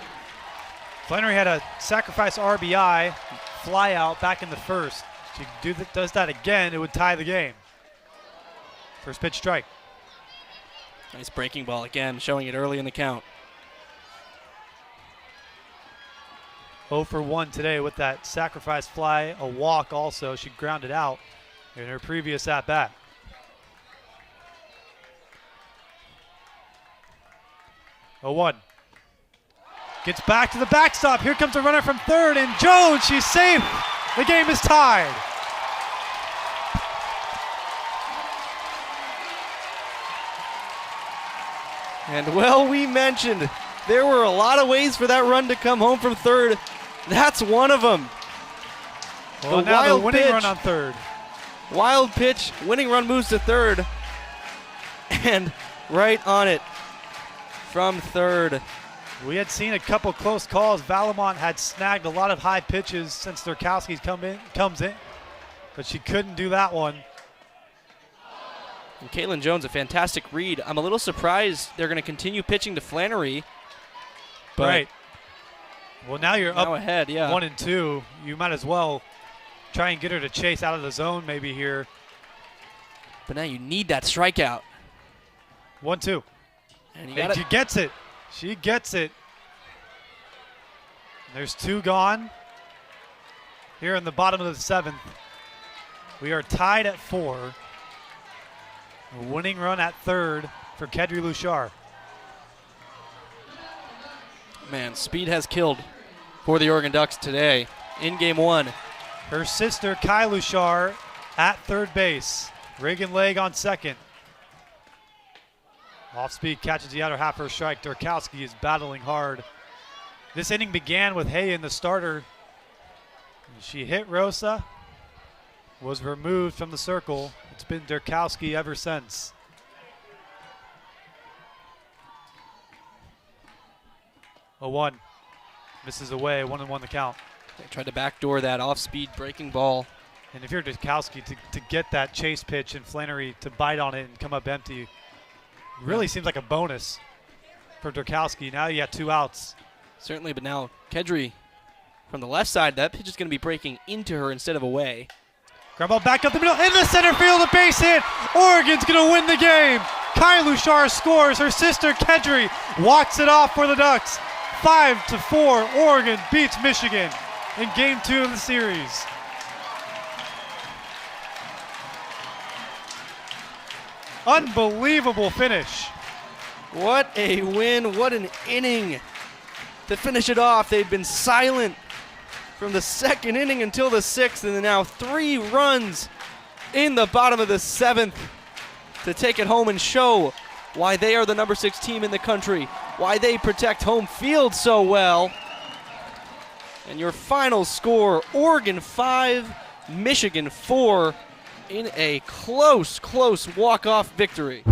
Flannery had a sacrifice RBI fly out back in the first. If she does that again, it would tie the game. First pitch strike. Nice breaking ball again, showing it early in the count. 0 for 1 today with that sacrifice fly, a walk also. She grounded out in her previous at-bat. Oh, 1. Gets back to the backstop. Here comes a runner from third, and Jones, she's safe. The game is tied. And well, we mentioned there were a lot of ways for that run to come home from third. That's one of them. Well, now the winning run on third. Wild pitch, winning run moves to third. And right on it from third. We had seen a couple close calls. Valamont had snagged a lot of high pitches since Durkowski's comes in, but she couldn't do that one. And Caitlin Jones, a fantastic read. I'm a little surprised they're going to continue pitching to Flannery. But right. Well, now you're up ahead, 1 and 2. You might as well try and get her to chase out of the zone maybe here. But now you need that strikeout. 1-2. And she gets it. She gets it. There's 2 gone here in the bottom of the 7th. We are tied at 4. A winning run at third for Kedre Luschar. Man, speed has killed for the Oregon Ducks today in game 1. Her sister, Kai Luschar, at third base. Reagan Legg on second. Off speed catches the outer half for a strike. Durkowski is battling hard. This inning began with Hayen, the starter. She hit Rosa, was removed from the circle. It's been Durkowski ever since. A 1. Misses away, 1-1 the count. They tried to backdoor that off-speed breaking ball. And if you're Durkowski, to get that chase pitch and Flannery to bite on it and come up empty, really seems like a bonus for Durkowski. Now you got 2 outs. Certainly, but now Kedre from the left side, that pitch is going to be breaking into her instead of away. Ground ball back up the middle, in the center field, a base hit. Oregon's going to win the game. Kai Luschar scores. Her sister Kedre walks it off for the Ducks. 5-4, Oregon beats Michigan in game 2 of the series. Unbelievable finish. What a win, what an inning. To finish it off, they'd been silent from the second inning until the 6th, and now 3 runs in the bottom of the 7th to take it home and show why they are the number 6 team in the country, why they protect home field so well. And your final score, Oregon 5, Michigan 4, in a close walk-off victory.